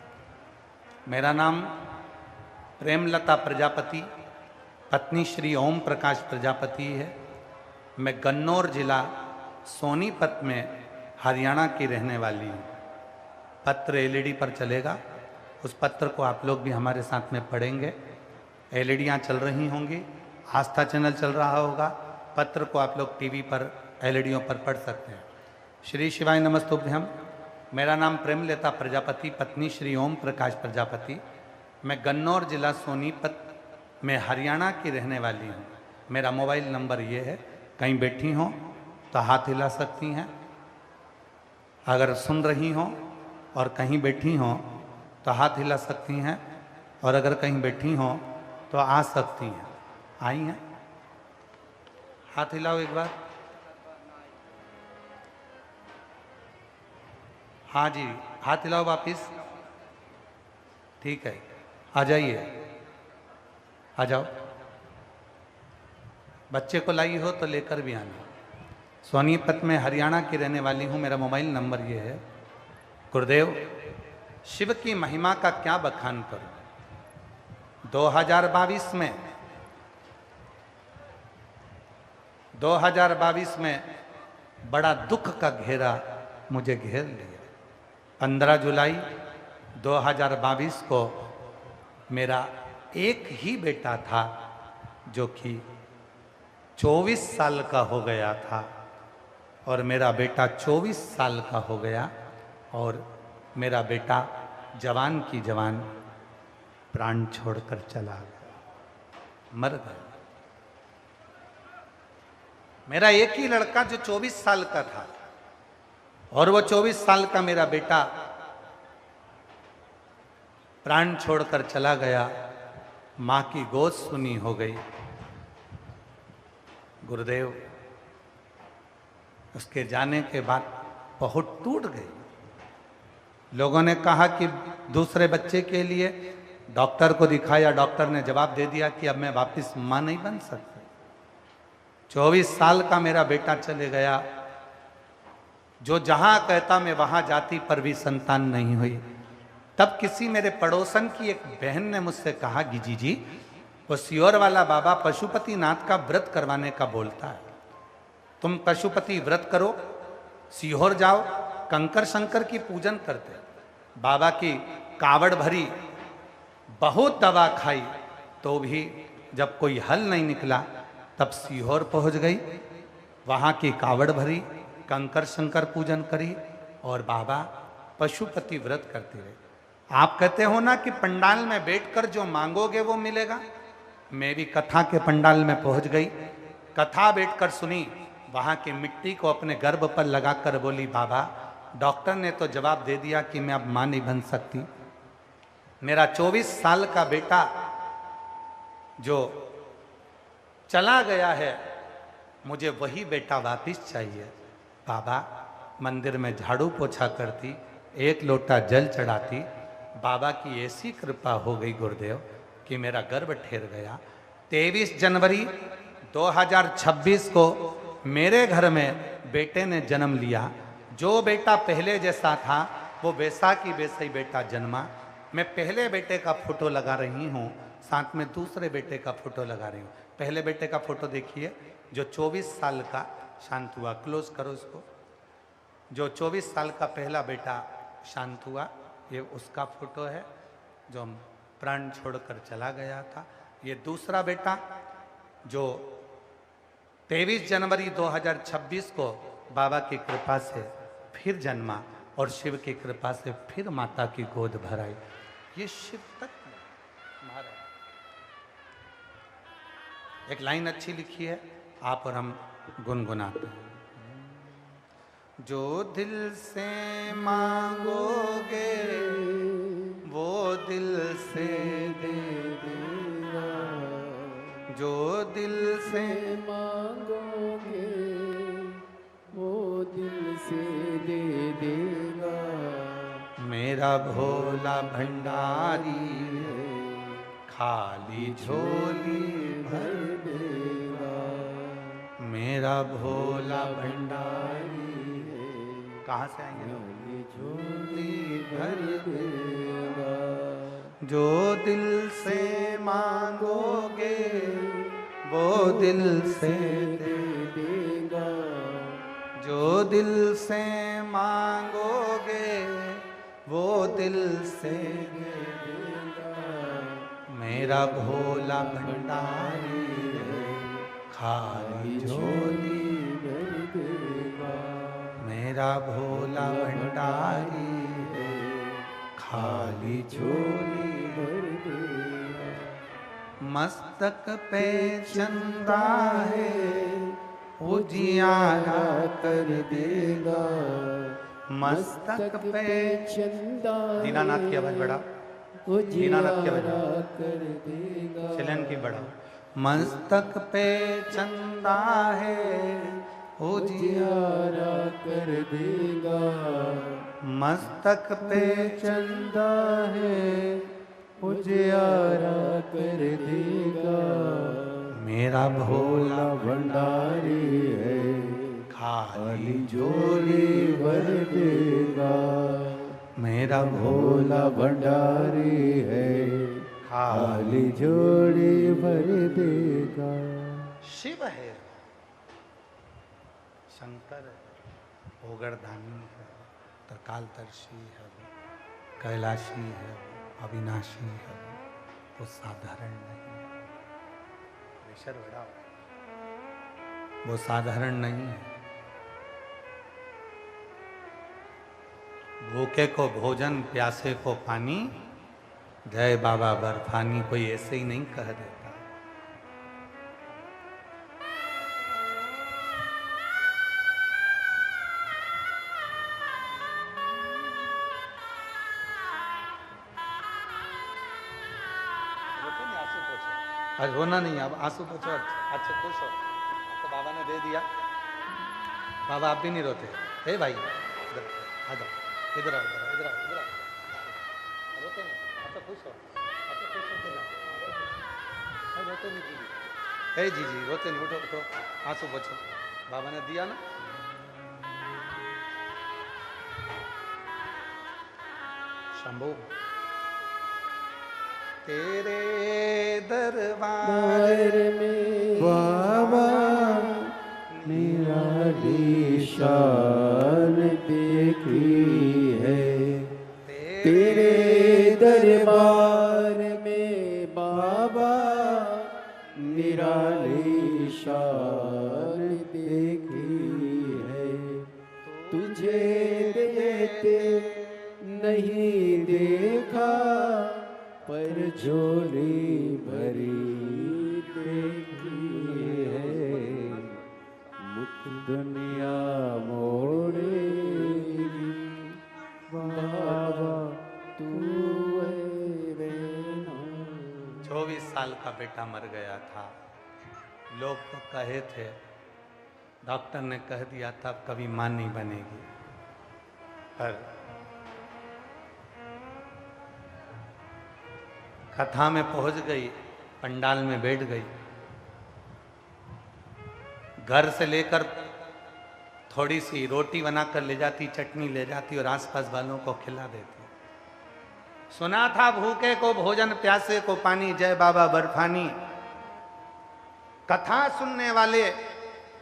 मेरा नाम प्रेमलता प्रजापति, पत्नी श्री ओम प्रकाश प्रजापति है। मैं गन्नौर जिला सोनीपत में हरियाणा की रहने वाली हूँ। पत्र एलईडी पर चलेगा, उस पत्र को आप लोग भी हमारे साथ में पढ़ेंगे। एलईडियाँ चल रही होंगी, आस्था चैनल चल रहा होगा, पत्र को आप लोग टीवी पर एलईडियों पर पढ़ सकते हैं। श्री शिवाय नमस्तुभ्यम। मेरा नाम प्रेमलता प्रजापति, पत्नी श्री ओम प्रकाश प्रजापति। मैं गन्नौर जिला सोनीपत में हरियाणा की रहने वाली हूँ। मेरा मोबाइल नंबर ये है, कहीं बैठी हो तो हाथ हिला सकती हैं। अगर सुन रही हों और कहीं बैठी हों तो हाथ हिला सकती हैं, और अगर कहीं बैठी हों तो आ सकती हैं। आई हैं? हाथ हिलाओ एक बार। हाँ जी, हाथ हिलाओ वापिस। ठीक है, आ जाइए, आ जाओ। बच्चे को लाई हो तो लेकर भी आना। सोनीपत में हरियाणा की रहने वाली हूँ, मेरा मोबाइल नंबर ये है। गुरुदेव, शिव की महिमा का क्या बखान करूं। 2022 में बड़ा दुख का घेरा मुझे घेर लिया। 15 जुलाई 2022 को मेरा एक ही बेटा था जो कि 24 साल का हो गया था, और मेरा बेटा 24 साल का हो गया, और मेरा बेटा जवान की जवान प्राण छोड़कर चला गया, मर गया। मेरा एक ही लड़का जो 24 साल का था, और वो 24 साल का मेरा बेटा प्राण छोड़कर चला गया। मां की गोद सुनी हो गई। गुरुदेव, उसके जाने के बाद बहुत टूट गई। लोगों ने कहा कि दूसरे बच्चे के लिए डॉक्टर को दिखाया, डॉक्टर ने जवाब दे दिया कि अब मैं वापस मां नहीं बन सकती। 24 साल का मेरा बेटा चले गया, जो जहां कहता मैं वहां जाती, पर भी संतान नहीं हुई। तब किसी मेरे पड़ोसन की एक बहन ने मुझसे कहा, गिजी जी, वो सियोर वाला बाबा पशुपति नाथ का व्रत करवाने का बोलता है, तुम पशुपति व्रत करो, सीहोर जाओ, कंकर शंकर की पूजन करते। बाबा की कावड़ भरी, बहुत दवा खाई, तो भी जब कोई हल नहीं निकला, तब सीहोर पहुंच गई। वहां की कावड़ भरी, कंकर शंकर पूजन करी, और बाबा पशुपति व्रत करते रहे। आप कहते हो ना कि पंडाल में बैठकर जो मांगोगे वो मिलेगा। मैं भी कथा के पंडाल में पहुंच गई, कथा बैठकर सुनी। वहां की मिट्टी को अपने गर्भ पर लगाकर बोली, बाबा, डॉक्टर ने तो जवाब दे दिया कि मैं अब मां नहीं बन सकती। मेरा 24 साल का बेटा जो चला गया है, मुझे वही बेटा वापिस चाहिए। बाबा, मंदिर में झाड़ू पोछा करती, एक लोटा जल चढ़ाती। बाबा की ऐसी कृपा हो गई गुरुदेव कि मेरा गर्भ ठहर गया। 23 जनवरी 2026 को मेरे घर में बेटे ने जन्म लिया। जो बेटा पहले जैसा था वो वैसा की वैसा ही बेटा जन्मा। मैं पहले बेटे का फोटो लगा रही हूँ, साथ में दूसरे बेटे का फोटो लगा रही हूँ। पहले बेटे का फोटो देखिए, जो 24 साल का शांत हुआ। क्लोज करो इसको। जो 24 साल का पहला बेटा शांत हुआ, ये उसका फोटो है जो प्राण छोड़कर चला गया था। ये दूसरा बेटा जो 23 जनवरी 2026 को बाबा की कृपा से फिर जन्मा, और शिव की कृपा से फिर माता की गोद भराई। ये शिव तत्व महाराज। एक लाइन अच्छी लिखी है, आप और हम गुनगुनाते हैं। जो दिल से मांगोगे वो दिल से दे देगा, जो दिल से मांगोगे वो दिल से दे देगा। मेरा भोला भंडारी खाली झोली भर देगा। मेरा भोला भंडारी कहाँ से आएंगे? झोली भर देगा। जो दिल से मांगोगे वो दिल से दे देगा। जो दिल से मांगोगे वो दिल से दे देगा। मेरा भोला भंडारी खाली झोली भर देगा। मेरा भोला भंडारी खाली झोली भर देगा। मस्तक पे चंदा है उजियारा कर देगा, मस्तक पे। चंदा दीनानाथ की आवाज बढ़ा, दीनानाथ की आवाज उजियारा कर देगा, सिलन की बढ़ा। मस्तक पे चंदा है, उजियारा कर देगा, मस्तक पे चंदा है, उजियारा कर देगा। मेरा भोला भंडारी है, खाली झोली भर देगा। मेरा भोला भंडारी है, खाली झोली भर देगा। शिव है, शंकर है, ओगरदानी है, त्रिकालदर्शी है, कैलाशी है, अविनाशी है, वो साधारण नहीं है। प्रेशर बढ़ा, वो साधारण नहीं है। भूखे को भोजन, प्यासे को पानी, जय बाबा बर्फानी, कोई ऐसे ही नहीं कह देता। आज रोना नहीं, अब आंसू पोछो, अच्छा खुश हो तो बाबा ने दे दिया। बाबा आप भी नहीं रोते? हे भाई इधर आ जाओ, इधर आओ, इधर आओ, इधर आओ, इधर आओ। रोते नहीं? अच्छा खुश हो, अच्छा खुश हो जाओ, रोते नहीं जीजी? हे जीजी रोते नहीं, उठो उठो, आंसू पोछो, बाबा ने दिया ना। शंभू तेरे दरबार में बाबा निराली शान देखी है, तेरे दरबार में बाबा निराली शान देखी है। तुझे देते नहीं देखा, पर झोली भरी देखी है। मुख दुनिया मोड़ेगी, बाबा तू है ना। 24 साल का बेटा मर गया था। लोग तो कहे थे, डॉक्टर ने कह दिया था कभी मां नहीं बनेगी, पर कथा में पहुंच गई, पंडाल में बैठ गई, घर से लेकर थोड़ी सी रोटी बनाकर ले जाती, चटनी ले जाती और आसपास वालों को खिला देती। सुना था भूखे को भोजन, प्यासे को पानी, जय बाबा बर्फानी। कथा सुनने वाले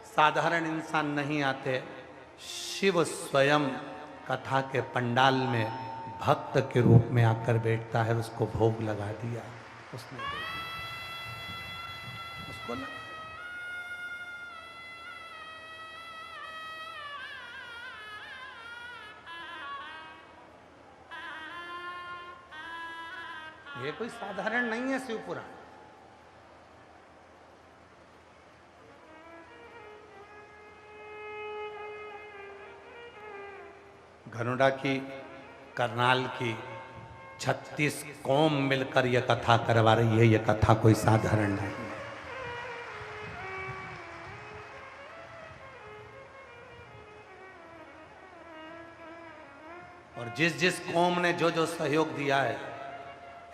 साधारण इंसान नहीं आते, शिव स्वयं कथा के पंडाल में भक्त के रूप में आकर बैठता है। उसको भोग लगा दिया, उसने दे दिया, उसको लगा। ये कोई साधारण नहीं है शिव पुराण। घनुडा की, करनाल की 36 कौम मिलकर यह कथा करवा रही है। यह कथा कोई साधारण नहीं है। और जिस जिस कौम ने जो जो सहयोग दिया है,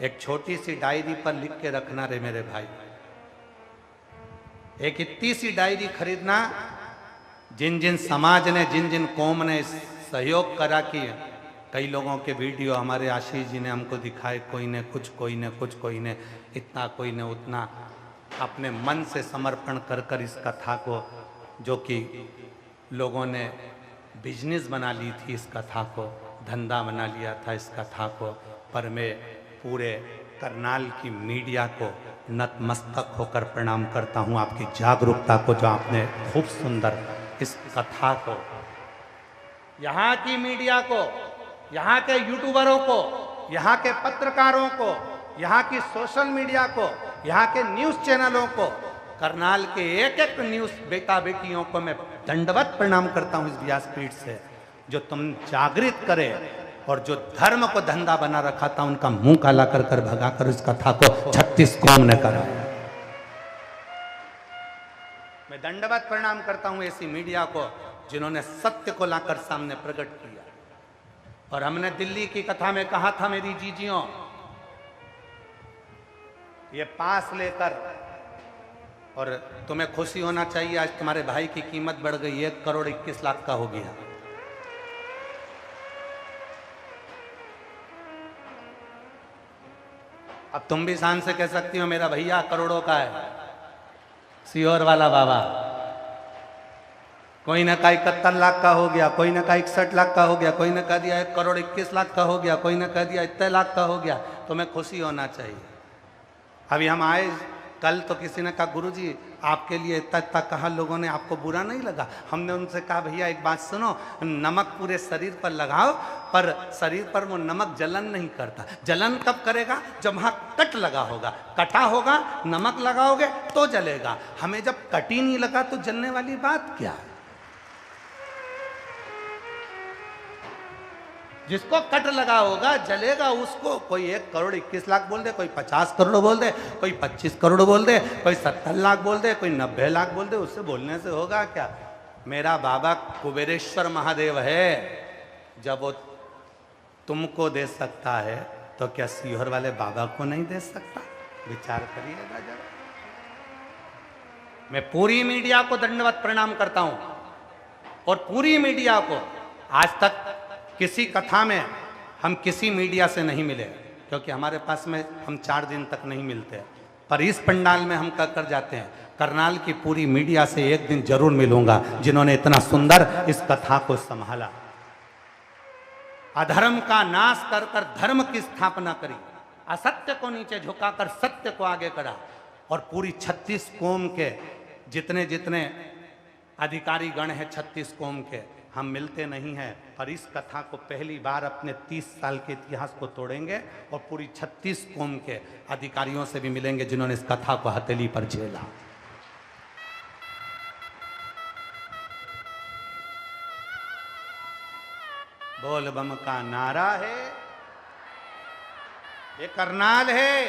एक छोटी सी डायरी पर लिख के रखना रे मेरे भाई। एक इतनी सी डायरी खरीदना, जिन जिन समाज ने, जिन जिन कौम ने सहयोग करा कि कई लोगों के वीडियो हमारे आशीष जी ने हमको दिखाए, कोई ने कुछ, कोई ने कुछ, कोई ने इतना, कोई ने उतना, अपने मन से समर्पण कर कर इस कथा को, जो कि लोगों ने बिजनेस बना ली थी, इस कथा को धंधा बना लिया था इस कथा को। पर मैं पूरे करनाल की मीडिया को नतमस्तक होकर प्रणाम करता हूँ, आपकी जागरूकता को, जो आपने खूब सुंदर इस कथा को, यहाँ की मीडिया को, यहाँ के यूट्यूबरों को, यहाँ के पत्रकारों को, यहाँ की सोशल मीडिया को, यहाँ के न्यूज़ चैनलों को करनाल के एक एक न्यूज बेटा बेटियों को मैं दंडवत प्रणाम करता हूं इस व्यासपीठ से, जो तुम जागृत करे और जो धर्म को धंधा बना रखा था उनका मुंह काला कर कर भगाकर इस कथा को 36 कौम ने कराया। मैं दंडवत प्रणाम करता हूं ऐसी मीडिया को जिन्होंने सत्य को लाकर सामने प्रकट किया। और हमने दिल्ली की कथा में कहा था मेरी जीजियों, ये पास लेकर, और तुम्हें खुशी होना चाहिए आज तुम्हारे भाई की कीमत बढ़ गई, 1,21,00,000 का हो गया। अब तुम भी शान से कह सकती हो मेरा भैया करोड़ों का है, सीहोर वाला बाबा। कोई ने कहा 71 लाख का हो गया, कोई ने कहा 61 लाख का हो गया, कोई ने कह दिया 1,21,00,000 का हो गया, कोई ने कह दिया इतने लाख का हो गया। तुम्हें खुशी होना चाहिए। अभी हम आए कल तो किसी ने कहा गुरुजी आपके लिए इतना इतना कहा, लोगों ने, आपको बुरा नहीं लगा? हमने उनसे कहा भैया एक बात सुनो, नमक पूरे शरीर पर लगाओ पर शरीर पर वो नमक जलन नहीं करता। जलन कब करेगा? जब वहां कट लगा होगा, कटा होगा, नमक लगाओगे तो जलेगा। हमें जब कट ही नहीं लगा तो जलने वाली बात क्या है? जिसको कट लगा होगा जलेगा, उसको कोई 1,21,00,000 बोल दे, कोई 50 करोड़ बोल दे, कोई 25 करोड़ बोल दे, कोई 70 लाख बोल दे, कोई 90 लाख बोल दे, उससे बोलने से होगा क्या? मेरा बाबा कुबेरेश्वर महादेव है, जब वो तुमको दे सकता है तो क्या सीहोर वाले बाबा को नहीं दे सकता? विचार करिएगा जरा। मैं पूरी मीडिया को दंडवत प्रणाम करता हूं और पूरी मीडिया को, आज तक किसी कथा में हम किसी मीडिया से नहीं मिले क्योंकि हमारे पास में हम 4 दिन तक नहीं मिलते, पर इस पंडाल में हम कर जाते हैं। करनाल की पूरी मीडिया से एक दिन जरूर मिलूंगा जिन्होंने इतना सुंदर इस कथा को संभाला। अधर्म का नाश कर कर धर्म की स्थापना करी, असत्य को नीचे झुकाकर सत्य को आगे करा, और पूरी 36 कौम के जितने जितने अधिकारी गण हैं 36 कौम के, हम मिलते नहीं हैं, पर इस कथा को पहली बार अपने 30 साल के इतिहास को तोड़ेंगे और पूरी 36 कौम के अधिकारियों से भी मिलेंगे जिन्होंने इस कथा को हथेली पर झेला। बोल बम का नारा है, ये करनाल है,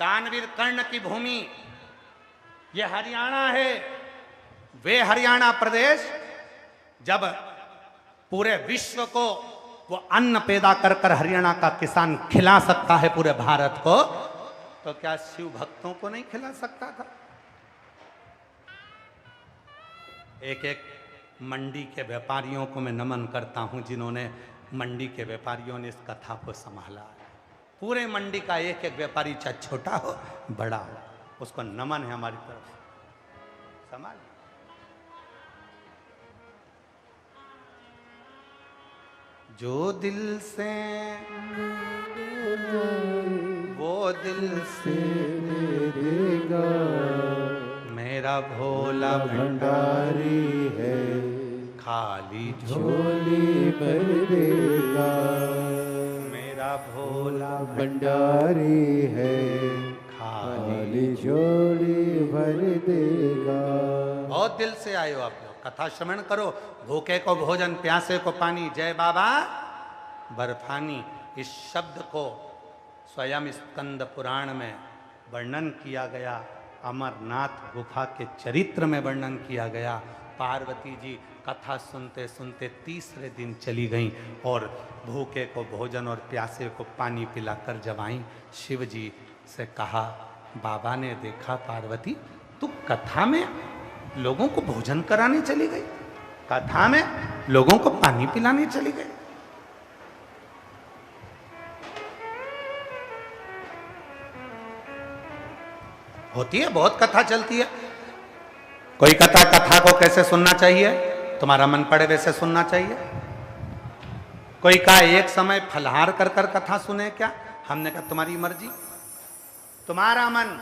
दानवीर कर्ण की भूमि, ये हरियाणा है। वे हरियाणा प्रदेश जब पूरे विश्व को वो अन्न पैदा कर कर हरियाणा का किसान खिला सकता है पूरे भारत को, तो क्या शिव भक्तों को नहीं खिला सकता था? एक एक मंडी के व्यापारियों को मैं नमन करता हूं जिन्होंने, मंडी के व्यापारियों ने इस कथा को संभाला। पूरे मंडी का एक एक व्यापारी चाहे छोटा हो बड़ा हो, उसको नमन है हमारी तरफ से। संभाल जो दिल से वो दिल से देगा, मेरा भोला भंडारी है, खाली झोली भर देगा। मेरा भोला भंडारी है, खाली झोली भर देगा। बहुत दिल से आए हो आप लोग, कथा श्रवण करो। भूखे को भोजन, प्यासे को पानी, जय बाबा बर्फानी, इस शब्द को स्वयं स्कंद पुराण में वर्णन किया गया, अमरनाथ गुफा के चरित्र में वर्णन किया गया। पार्वती जी कथा सुनते सुनते तीसरे दिन चली गईं और भूखे को भोजन और प्यासे को पानी पिलाकर जब आईं, शिव जी से कहा, बाबा ने देखा पार्वती तू कथा में लोगों को भोजन कराने चली गई, कथा में लोगों को पानी पिलाने चली गई। होती है, बहुत कथा चलती है। कोई कथा को कैसे सुनना चाहिए, तुम्हारा मन पड़े वैसे सुनना चाहिए। कोई कहा एक समय फलहार कर कर कथा सुने क्या, हमने कहा तुम्हारी मर्जी, तुम्हारा मन।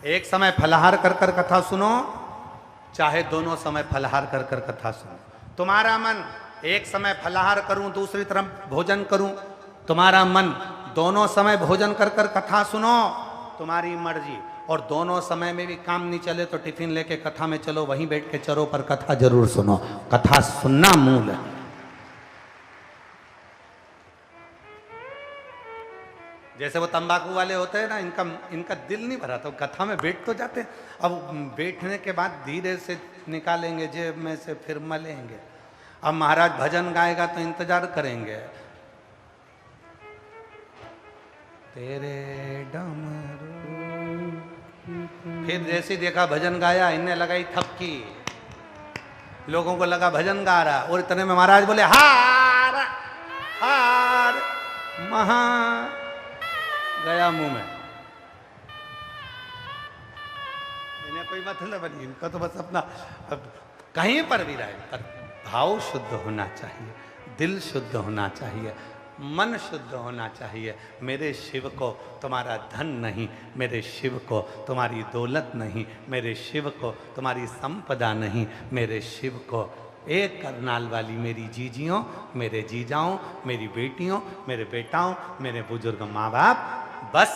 एक समय फलहार कर कर कथा सुनो, चाहे दोनों समय फलहार कर कर कथा सुनो, तुम्हारा मन। एक समय फलहार करूं, दूसरी तरफ भोजन करूं, तुम्हारा मन। दोनों समय भोजन कर कर कथा सुनो, तुम्हारी मर्जी। और दोनों समय में भी काम नहीं चले तो टिफिन लेके कथा में चलो, वहीं बैठ के चरो, पर कथा जरूर सुनो। कथा सुनना मूल है। जैसे वो तंबाकू वाले होते हैं ना, इनका दिल नहीं भरा तो कथा में बैठ तो जाते हैं। अब बैठने के बाद धीरे से निकालेंगे जेब में से, फिर मलेंगे। अब महाराज भजन गाएगा तो इंतजार करेंगे, तेरे डमरू। फिर जैसे देखा भजन गाया, इनने लगाई थपकी, लोगों को लगा भजन गा रहा, और इतने में महाराज बोले हार हार, महा गया मुंह में। इन्हें कोई मतलब नहीं, इनका तो बस अपना कहीं पर भी रहे, पर भाव शुद्ध होना चाहिए, दिल शुद्ध होना चाहिए, मन शुद्ध होना चाहिए। मेरे शिव को तुम्हारा धन नहीं, मेरे शिव को तुम्हारी दौलत नहीं, मेरे शिव को तुम्हारी संपदा नहीं, मेरे शिव को एक करनाल वाली मेरी जीजियों, मेरे जीजाओं, मेरी बेटियों, मेरे बेटाओं, मेरे बुजुर्ग माँ बाप, बस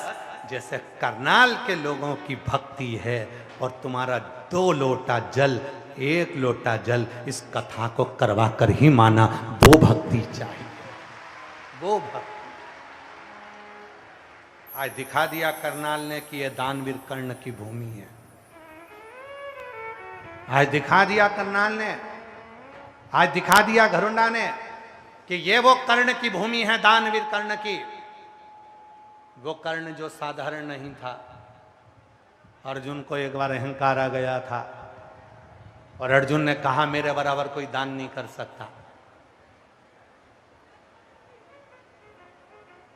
जैसे करनाल के लोगों की भक्ति है, और तुम्हारा 2 लोटा जल, 1 लोटा जल इस कथा को करवा कर ही माना, वो भक्ति चाहिए, वो भक्ति। आज दिखा दिया करनाल ने कि यह दानवीर कर्ण की भूमि है। आज दिखा दिया करनाल ने, आज दिखा दिया घरुंडा ने कि ये वो कर्ण की भूमि है, दानवीर कर्ण की। वो कर्ण जो साधारण नहीं था। अर्जुन को एक बार अहंकार आ गया था, और अर्जुन ने कहा मेरे बराबर कोई दान नहीं कर सकता।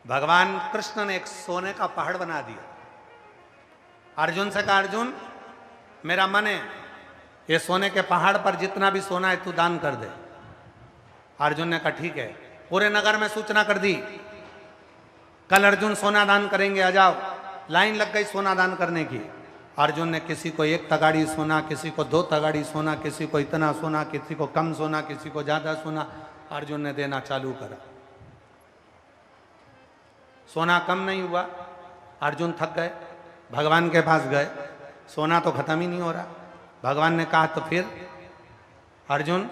भगवान कृष्ण ने एक सोने का पहाड़ बना दिया। अर्जुन से कहा, अर्जुन मेरा मन है ये सोने के पहाड़ पर जितना भी सोना है तू दान कर दे। अर्जुन ने कहा ठीक है। पूरे नगर में सूचना कर दी, कल अर्जुन सोना दान करेंगे, आ जाओ। लाइन लग गई सोना दान करने की। अर्जुन ने किसी को 1 तगाड़ी सोना, किसी को 2 तगाड़ी सोना, किसी को इतना सोना, किसी को कम सोना, किसी को ज्यादा सोना, अर्जुन ने देना चालू करा। सोना कम नहीं हुआ, अर्जुन थक गए, भगवान के पास गए, सोना तो खत्म ही नहीं हो रहा। भगवान ने कहा तो फिर अर्जुन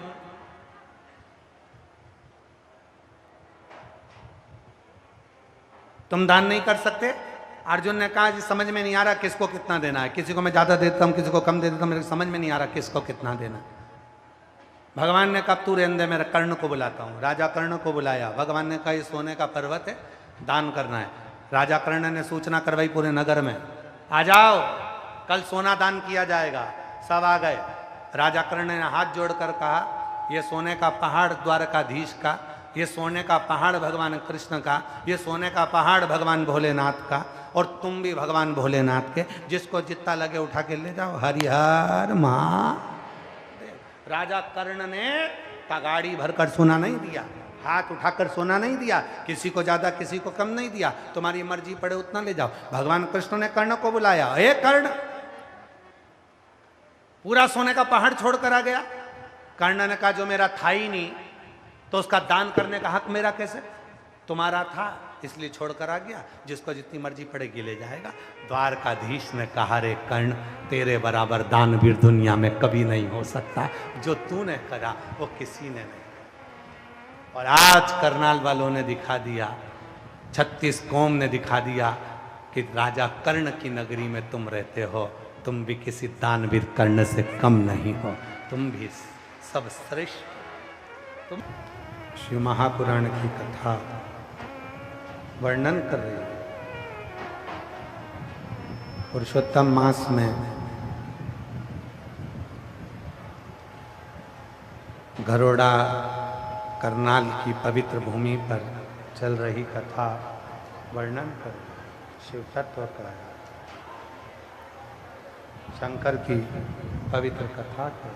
तुम दान नहीं कर सकते? अर्जुन ने कहा जी समझ में नहीं आ रहा किसको कितना देना है, किसी को मैं ज्यादा देता हूं, किसी को कम दे देता हूं, मेरे समझ में नहीं आ रहा किसको कितना देना। भगवान ने कहा तू रहने दे, मेरे कर्ण को बुलाता हूं। राजा कर्ण को बुलाया। भगवान ने कहा ये सोने का पर्वत है, दान करना है। राजा कर्ण ने सूचना करवाई पूरे नगर में, आ जाओ कल सोना दान किया जाएगा। सब आ गए। राजा कर्ण ने हाथ जोड़कर कहा ये सोने का पहाड़ द्वारकाधीश का, ये सोने का पहाड़ भगवान कृष्ण का, ये सोने का पहाड़ भगवान भोलेनाथ का, और तुम भी भगवान भोलेनाथ के, जिसको जितना लगे उठा के ले जाओ। हरिहर माँ। राजा कर्ण ने तगाड़ी भरकर सोना नहीं दिया, हाथ उठाकर सोना नहीं दिया, किसी को ज्यादा किसी को कम नहीं दिया, तुम्हारी मर्जी पड़े उतना ले जाओ। भगवान कृष्ण ने कर्ण को बुलाया, हे कर्ण, पूरा सोने का पहाड़ छोड़कर आ गया। कर्ण ने कहा जो मेरा था ही नहीं तो उसका दान करने का हक मेरा कैसे? तुम्हारा था इसलिए छोड़कर आ गया, जिसको जितनी मर्जी पड़ेगी ले जाएगा। द्वारकाधीश ने कहा रे कर्ण, तेरे बराबर दानवीर दुनिया में कभी नहीं हो सकता, जो तूने करा वो किसी ने नहीं। और आज करनाल वालों ने दिखा दिया, 36 कौम ने दिखा दिया कि राजा कर्ण की नगरी में तुम रहते हो, तुम भी किसी दानवीर कर्ण से कम नहीं हो, तुम भी सब श्रेष्ठ। तुम शिव महापुराण की कथा वर्णन कर रही है। पुरुषोत्तम मास में घरोड़ा करनाल की पवित्र भूमि पर चल रही कथा वर्णन कर शिव तत्व का, शंकर की पवित्र कथा को।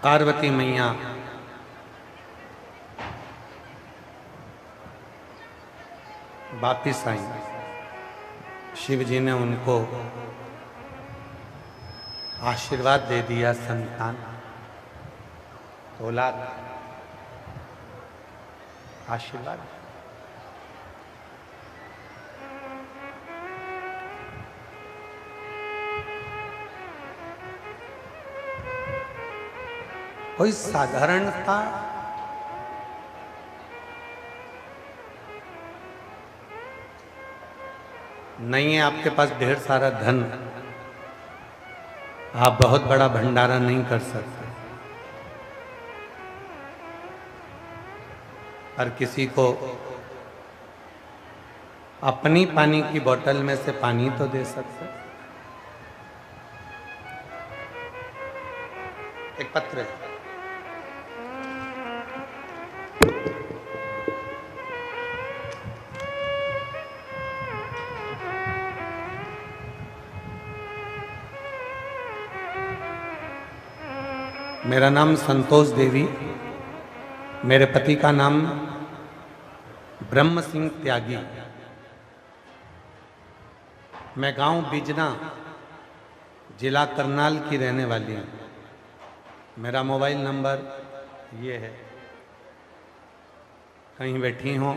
पार्वती मैया वापिस आई। शिव जी ने उनको आशीर्वाद दे दिया, संतान औलाद आशीर्वाद। कोई साधारणता नहीं है, आपके पास ढेर सारा धन, आप बहुत बड़ा भंडारा नहीं कर सकते, हर किसी को अपनी पानी की बोतल में से पानी तो दे सकते। एक पत्र है, मेरा नाम संतोष देवी, मेरे पति का नाम ब्रह्म सिंह त्यागी, मैं गांव बिजना जिला करनाल की रहने वाली हूँ। मेरा मोबाइल नंबर ये है, कहीं बैठी हो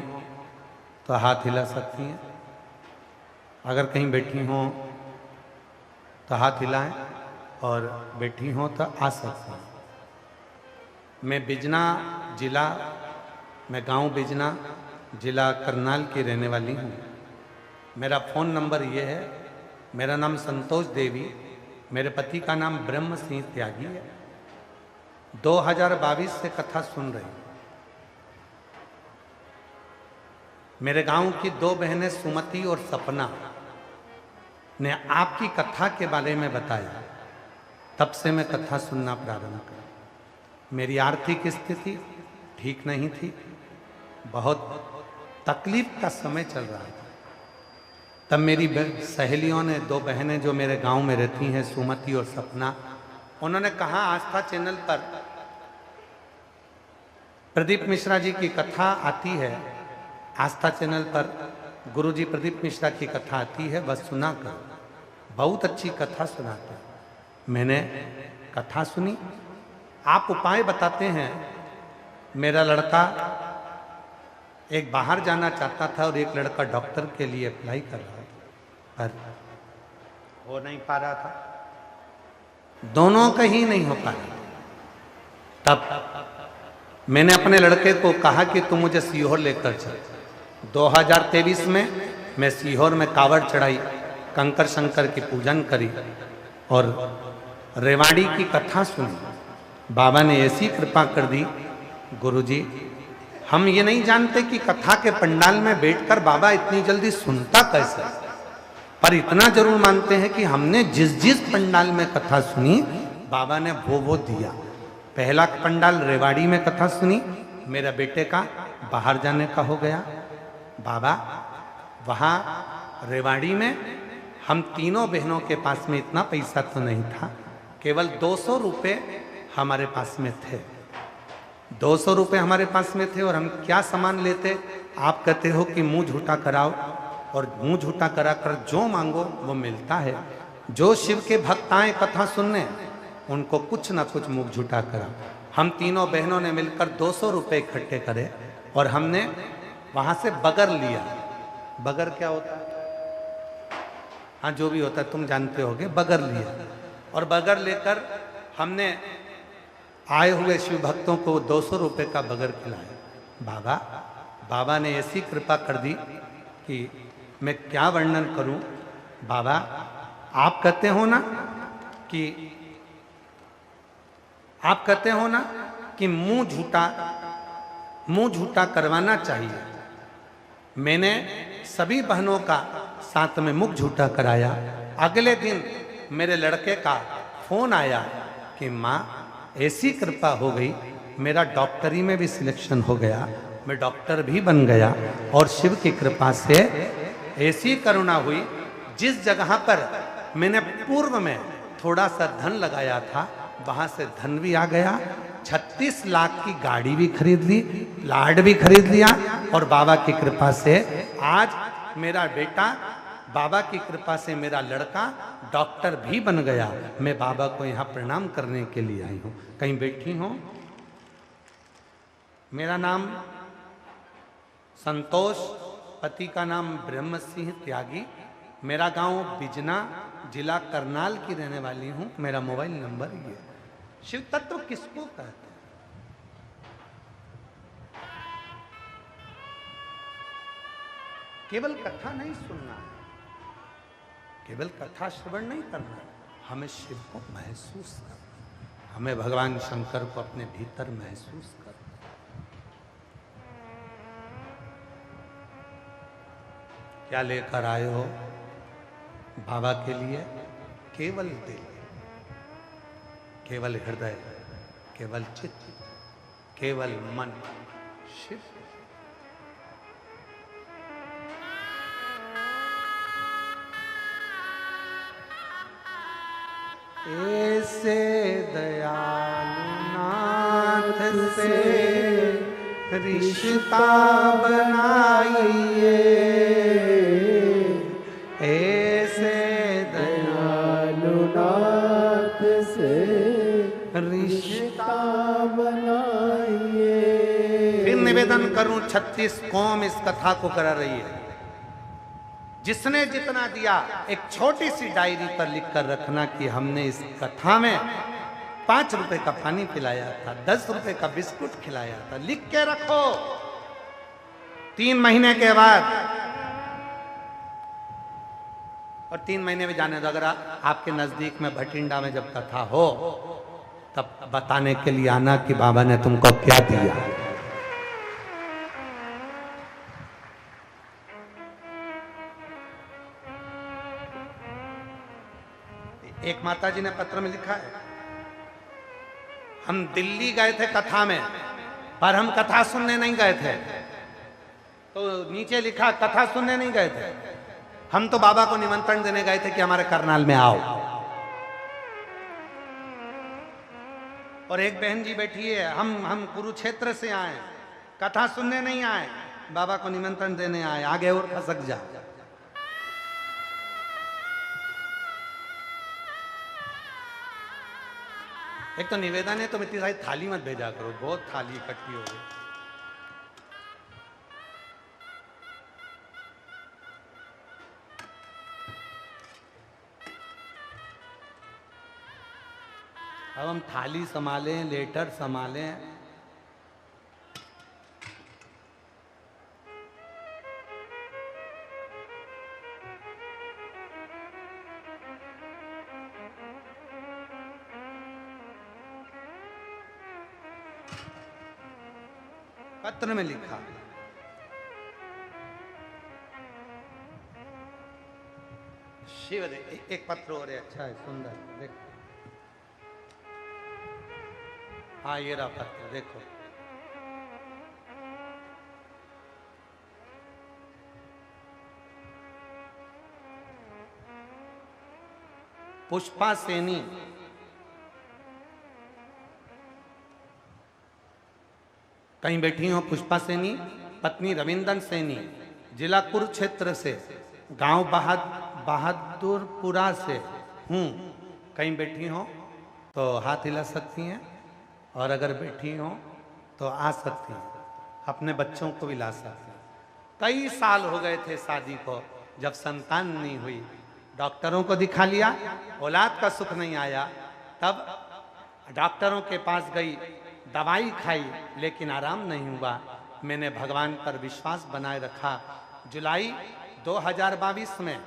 तो हाथ हिला सकती हैं, अगर कहीं बैठी हो तो हाथ हिलाएं और बैठी हो तो आ सकती हैं। मैं बिजना जिला, मैं गांव बिजना जिला करनाल की रहने वाली हूँ। मेरा फ़ोन नंबर ये है, मेरा नाम संतोष देवी, मेरे पति का नाम ब्रह्म सिंह त्यागी है। 2022 से कथा सुन रही हूँ। मेरे गांव की 2 बहनें सुमति और सपना ने आपकी कथा के बारे में बताया, तब से मैं कथा सुनना प्रारंभ करा। मेरी आर्थिक स्थिति ठीक नहीं थी, बहुत तकलीफ का समय चल रहा था। तब मेरी सहेलियों ने, 2 बहनें जो मेरे गांव में रहती हैं, सुमति और सपना, उन्होंने कहा आस्था चैनल पर प्रदीप मिश्रा जी की कथा आती है, आस्था चैनल पर गुरुजी प्रदीप मिश्रा की कथा आती है, बस सुना कर, बहुत अच्छी कथा सुनाते हैं। मैंने कथा सुनी, आप उपाय बताते हैं। मेरा लड़का एक बाहर जाना चाहता था और एक लड़का डॉक्टर के लिए अप्लाई कर रहा था, पर हो नहीं पा रहा था, दोनों का ही नहीं हो पा रहा। तब मैंने अपने लड़के को कहा कि तू मुझे सीहोर लेकर चल। 2023 में मैं सीहोर में कावड़ चढ़ाई, कंकर शंकर की पूजन करी और रेवाड़ी की कथा सुनी। बाबा ने ऐसी कृपा कर दी, गुरुजी हम ये नहीं जानते कि कथा के पंडाल में बैठकर बाबा इतनी जल्दी सुनता कैसे, पर इतना जरूर मानते हैं कि हमने जिस जिस पंडाल में कथा सुनी बाबा ने वो दिया। पहला पंडाल रेवाड़ी में कथा सुनी, मेरा बेटे का बाहर जाने का हो गया। बाबा वहाँ रेवाड़ी में हम तीनों बहनों के पास में इतना पैसा तो नहीं था, केवल 200 रुपये हमारे पास में थे। 200 रुपये हमारे पास में थे और हम क्या सामान लेते, आप कहते हो कि मुंह झूठा कराओ, और मुंह झूठा करा कर जो मांगो वो मिलता है। जो शिव के भक्त आए कथा सुनने, उनको कुछ ना कुछ मुंह झूठा करा। हम तीनों बहनों ने मिलकर 200 रुपये इकट्ठे करे और हमने वहाँ से बगर लिया। बगर क्या होता है? हाँ जो भी होता है तुम जानते होगे। बगर लिया और बगर लेकर हमने आए हुए शिव भक्तों को 200 रुपये का बगर खिलाया। बाबा ने ऐसी कृपा कर दी कि मैं क्या वर्णन करूं। बाबा आप कहते हो ना कि मुंह झूठा करवाना चाहिए। मैंने सभी बहनों का साथ में मुख झूठा कराया। अगले दिन मेरे लड़के का फोन आया कि माँ ऐसी कृपा हो गई, मेरा डॉक्टरी में भी सिलेक्शन हो गया, मैं डॉक्टर भी बन गया। और शिव की कृपा से ऐसी करुणा हुई, जिस जगह पर मैंने पूर्व में थोड़ा सा धन लगाया था वहां से धन भी आ गया। 36 लाख की गाड़ी भी खरीद ली, प्लाट भी खरीद लिया। और बाबा की कृपा से आज मेरा बेटा, बाबा की कृपा से मेरा लड़का डॉक्टर भी बन गया। मैं बाबा को यहाँ प्रणाम करने के लिए आई हूँ। कहीं बैठी हूँ। मेरा नाम संतोष, पति का नाम ब्रह्म सिंह त्यागी, मेरा गांव बिजना, जिला करनाल की रहने वाली हूँ। मेरा मोबाइल नंबर ये शिव तत्व किसको कहते हैं? केवल कथा नहीं सुनना है, केवल कथा श्रवण नहीं करना है, हमें शिव को महसूस करना है, हमें भगवान शंकर को अपने भीतर महसूस करना है। क्या लेकर आए हो बाबा के लिए? केवल दिल, केवल हृदय, केवल चित्त, केवल मन, शिव। ऐसे दयालु नाथ से रिश्ता बनाइए, ऐसे दयालु नाथ से रिश्ता बनाइए। फिर निवेदन करूं, 36 कौम इस कथा को करा रही है। जिसने जितना दिया एक छोटी सी डायरी पर लिख कर रखना कि हमने इस कथा में 5 रुपए का पानी पिलाया था, 10 रुपए का बिस्कुट खिलाया था, लिख के रखो। 3 महीने के बाद, और 3 महीने में जाने दो, अगर आपके नजदीक में भटिंडा में जब कथा हो तब बताने के लिए आना कि बाबा ने तुमको क्या दिया। एक माता जी ने पत्र में लिखा है, हम दिल्ली गए थे कथा में, पर हम कथा सुनने नहीं गए थे। तो नीचे लिखा कथा सुनने नहीं गए थे, हम तो बाबा को निमंत्रण देने गए थे कि हमारे करनाल में आओ। और एक बहन जी बैठी है, हम कुरुक्षेत्र से आए, कथा सुनने नहीं आए, बाबा को निमंत्रण देने आए, आगे और खसक जा। एक तो निवेदन है, तुम इतनी सारी थाली मत भेजा करो, बहुत थाली इकट्ठी हो गई। अब हम थाली संभालें, लेटर संभालें। पत्र में लिखा, शिव दे। एक पत्र और है, अच्छा है, सुंदर, देखो। हाँ, ये रहा पत्र, देखो। पुष्पा सेनी, कहीं बैठी हो पुष्पा सेनी, पत्नी रविंदर सेनी, जिला कुरुक्षेत्र से, गांव बहादुरपुरा से हूँ। कहीं बैठी हो तो हाथ हिला सकती हैं, और अगर बैठी हो तो आ सकती हैं, अपने बच्चों को भी ला सकती हैं। कई साल हो गए थे शादी को, जब संतान नहीं हुई, डॉक्टरों को दिखा लिया, औलाद का सुख नहीं आया, तब डॉक्टरों के पास गई, दवाई खाई, लेकिन आराम नहीं हुआ। मैंने भगवान पर विश्वास बनाए रखा। जुलाई 2022 में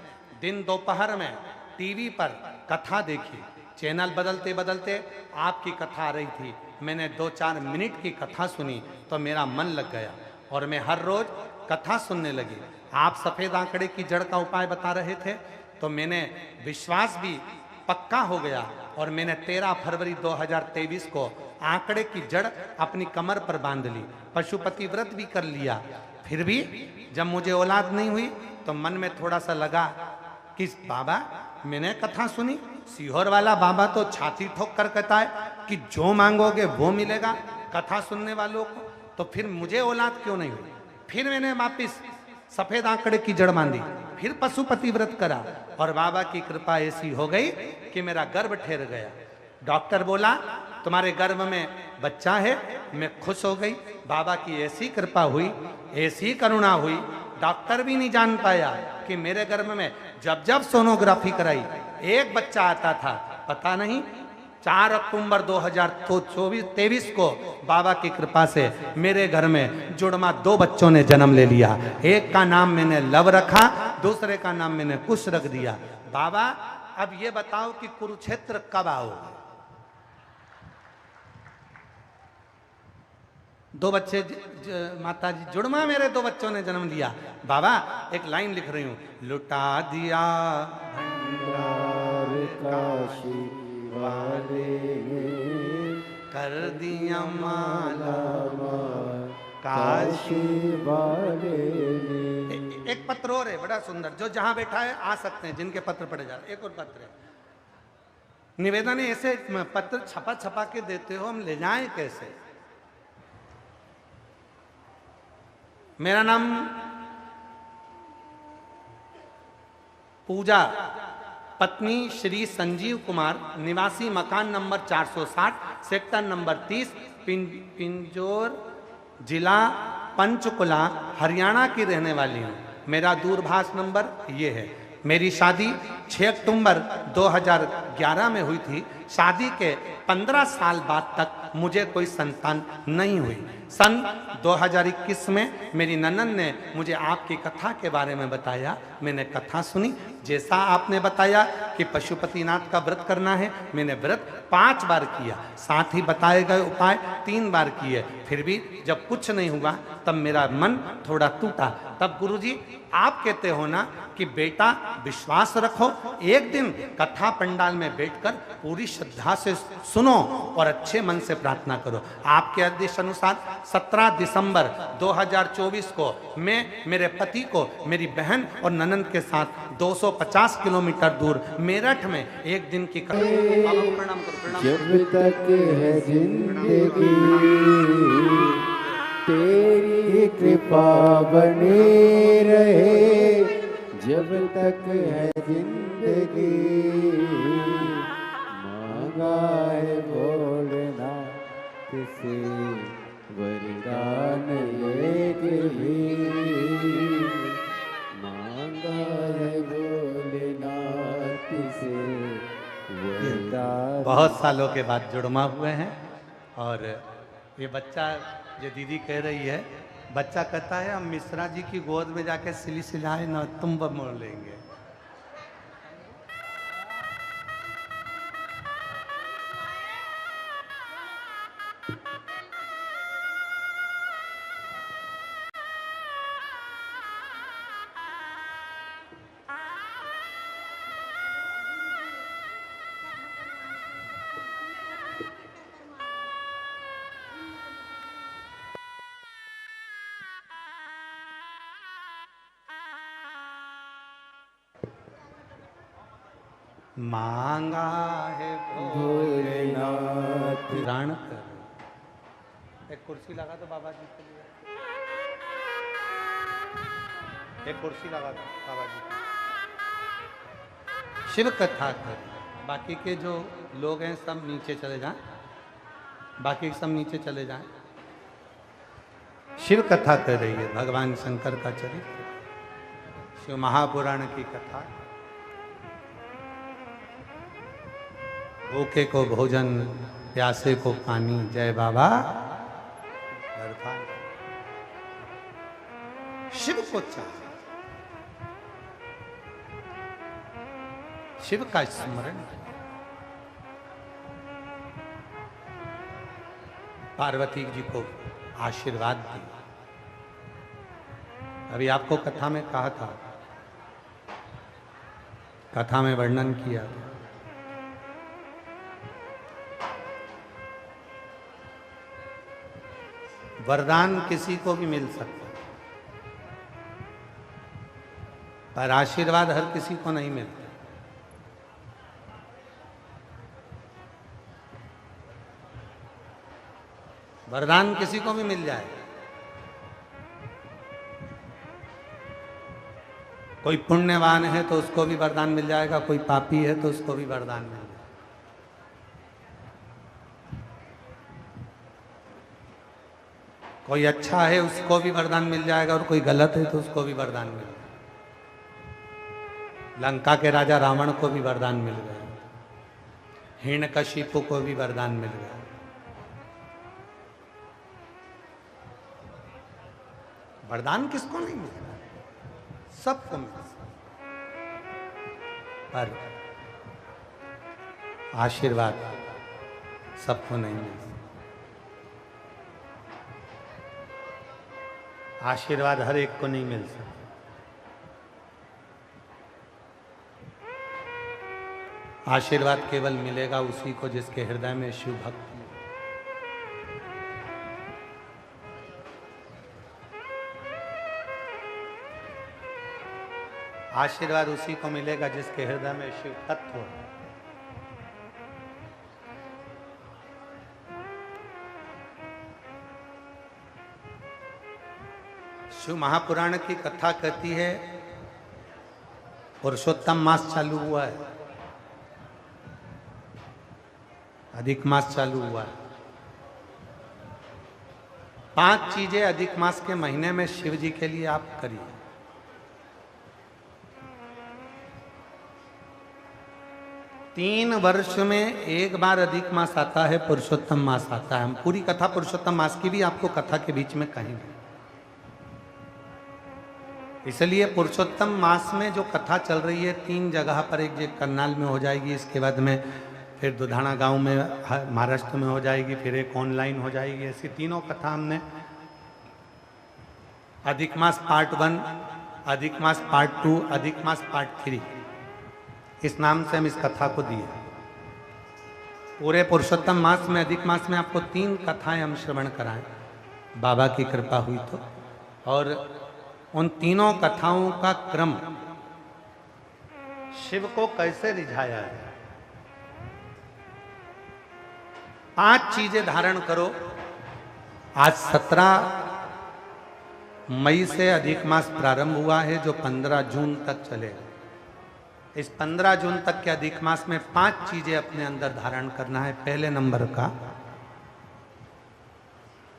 दिन दोपहर में टीवी पर कथा देखी, चैनल बदलते बदलते आपकी कथा आ रही थी। मैंने 2-4 मिनट की कथा सुनी तो मेरा मन लग गया, और मैं हर रोज कथा सुनने लगी। आप सफेद आंकड़े की जड़ का उपाय बता रहे थे, तो मैंने विश्वास भी पक्का हो गया, और मैंने 13 फरवरी 2023 को आंकड़े की जड़ अपनी कमर पर बांध ली, पशुपति व्रत भी कर लिया। फिर भी जब मुझे औलाद नहीं हुई तो मन में थोड़ा सा लगा कि बाबा, मैंने कथा सुनी, सीहोर वाला बाबा तो छाती ठोक कर कहता है कि जो मांगोगे वो मिलेगा कथा सुनने वालों को, तो फिर मुझे औलाद क्यों नहीं हुई? फिर मैंने वापिस सफेद आंकड़े की जड़ बांधी, फिर पशुपति व्रत करा, और बाबा की कृपा ऐसी हो गई कि मेरा गर्भ ठहर गया। डॉक्टर बोला तुम्हारे गर्भ में बच्चा है। मैं खुश हो गई, बाबा की ऐसी कृपा हुई, ऐसी करुणा हुई, डॉक्टर भी नहीं जान पाया कि मेरे गर्भ में जब जब सोनोग्राफी कराई एक बच्चा आता था। पता नहीं 4 अक्टूबर 2023 को बाबा की कृपा से मेरे घर में जुड़वा 2 बच्चों ने जन्म ले लिया। एक का नाम मैंने लव रखा, दूसरे का नाम मैंने कुश रख दिया। बाबा अब ये बताओ कि कुरुक्षेत्र कब आओगे? 2 बच्चे माता जी जुड़वा मेरे 2 बच्चों ने जन्म लिया। बाबा एक लाइन लिख रही हूं, लुटा दिया भंडार काशी वाले ने, कर दिया माला काशी वाले ने। एक पत्र और है बड़ा सुंदर, जो जहां बैठा है आ सकते हैं, जिनके पत्र पढ़े जा रहे। एक और पत्र है, निवेदन है, ऐसे पत्र छपा छपा के देते हो, हम ले जाएं कैसे? मेरा नाम पूजा, पत्नी श्री संजीव कुमार, निवासी मकान नंबर 460, सेक्टर नंबर 30, पिंजौर, जिला पंचकुला, हरियाणा की रहने वाली हूँ। मेरा दूरभाष नंबर ये है। मेरी शादी 6 अक्टूबर 2011 में हुई थी। शादी के 15 साल बाद तक मुझे कोई संतान नहीं हुई। सन 2021 में मेरी ननद ने मुझे आपकी कथा के बारे में बताया। मैंने कथा सुनी, जैसा आपने बताया कि पशुपतिनाथ का व्रत करना है, मैंने व्रत 5 बार किया, साथ ही बताए गए उपाय 3 बार किए। फिर भी जब कुछ नहीं हुआ तब मेरा मन थोड़ा टूटा। तब गुरुजी आप कहते हो ना कि बेटा विश्वास रखो, एक दिन कथा पंडाल में बैठकर पूरी श्रद्धा से सुनो और अच्छे मन से प्रार्थना करो। आपके आदेश अनुसार 17 दिसंबर 2024 को मैं मेरे पति को मेरी बहन और ननद के साथ 250 किलोमीटर दूर मेरठ में एक दिन की प्रणाम करो। जब तक है जिंदगी तेरी कृपा बनी रहे, जब तक है जिंदगी मांगा है भोलेनाथ से वरदान एक भी, मांगा है भोलेनाथ से वरदान। बहुत सालों के बाद जुड़वा हुए हैं और ये बच्चा, ये दीदी कह रही है, बच्चा कहता है हम मिश्रा जी की गोद में जाके सिली सिलाए न तुम मोड़ लेंगे। मांगा है भोलेनाथ प्राण कर। एक कुर्सी लगा दो बाबा जी के लिए, एक कुर्सी लगा दो बाबा जी के लिए। शिव कथा कर। बाकी के जो लोग हैं सब नीचे चले जाएं, बाकी सब नीचे चले जाएं। शिव कथा कर रही है, भगवान शंकर का चरित्र, शिव महापुराण की कथा। भूखे को भोजन, प्यासे को पानी, जय बाबा दरबार। शिव को चाहिए, शिव का स्मरण। पार्वती जी को आशीर्वाद दिया। अभी आपको कथा में कहा था, कथा में वर्णन किया था। वरदान किसी को भी मिल सकता है, पर आशीर्वाद हर किसी को नहीं मिलता। वरदान किसी को भी मिल जाए, कोई पुण्यवान है तो उसको भी वरदान मिल जाएगा, कोई पापी है तो उसको भी वरदान मिल जाएगा। कोई अच्छा है उसको भी वरदान मिल जाएगा और कोई गलत है तो उसको भी वरदान मिल जाएगा। लंका के राजा रावण को भी वरदान मिल गया। हिरण्यकशिपु को भी वरदान मिल गया। वरदान किसको नहीं मिलता? सबको मिलता, पर आशीर्वाद सबको नहीं मिलता। आशीर्वाद हर एक को नहीं मिल सकता। आशीर्वाद केवल मिलेगा उसी को जिसके हृदय में शिव भक्ति। आशीर्वाद उसी को मिलेगा जिसके हृदय में शिव तत्व हो। शिव महापुराण की कथा कहती है, पुरुषोत्तम मास चालू हुआ है, अधिक मास चालू हुआ है। 5 चीजें अधिक मास के महीने में शिव जी के लिए आप करिए। तीन वर्ष में एक बार अधिक मास आता है, पुरुषोत्तम मास आता है। हम पूरी कथा पुरुषोत्तम मास की भी आपको कथा के बीच में कहेंगे। इसलिए पुरुषोत्तम मास में जो कथा चल रही है 3 जगह पर, एक जगह करनाल में हो जाएगी, इसके बाद में फिर दुधाना गांव में महाराष्ट्र में हो जाएगी, फिर एक ऑनलाइन हो जाएगी। ऐसी 3 कथा हमने अधिक मास पार्ट 1, अधिक मास पार्ट 2, अधिक मास पार्ट 3, इस नाम से हम इस कथा को दिए। पूरे पुरुषोत्तम मास में, अधिक मास में आपको 3 कथाएं हम श्रवण कराएं, बाबा की कृपा हुई तो। और उन 3 कथाओं का क्रम, शिव को कैसे रिझाया है। 5 चीजें धारण करो। आज 17 मई से अधिक मास प्रारंभ हुआ है, जो 15 जून तक चलेगा। इस 15 जून तक के अधिक मास में 5 चीजें अपने अंदर धारण करना है। पहले नंबर का,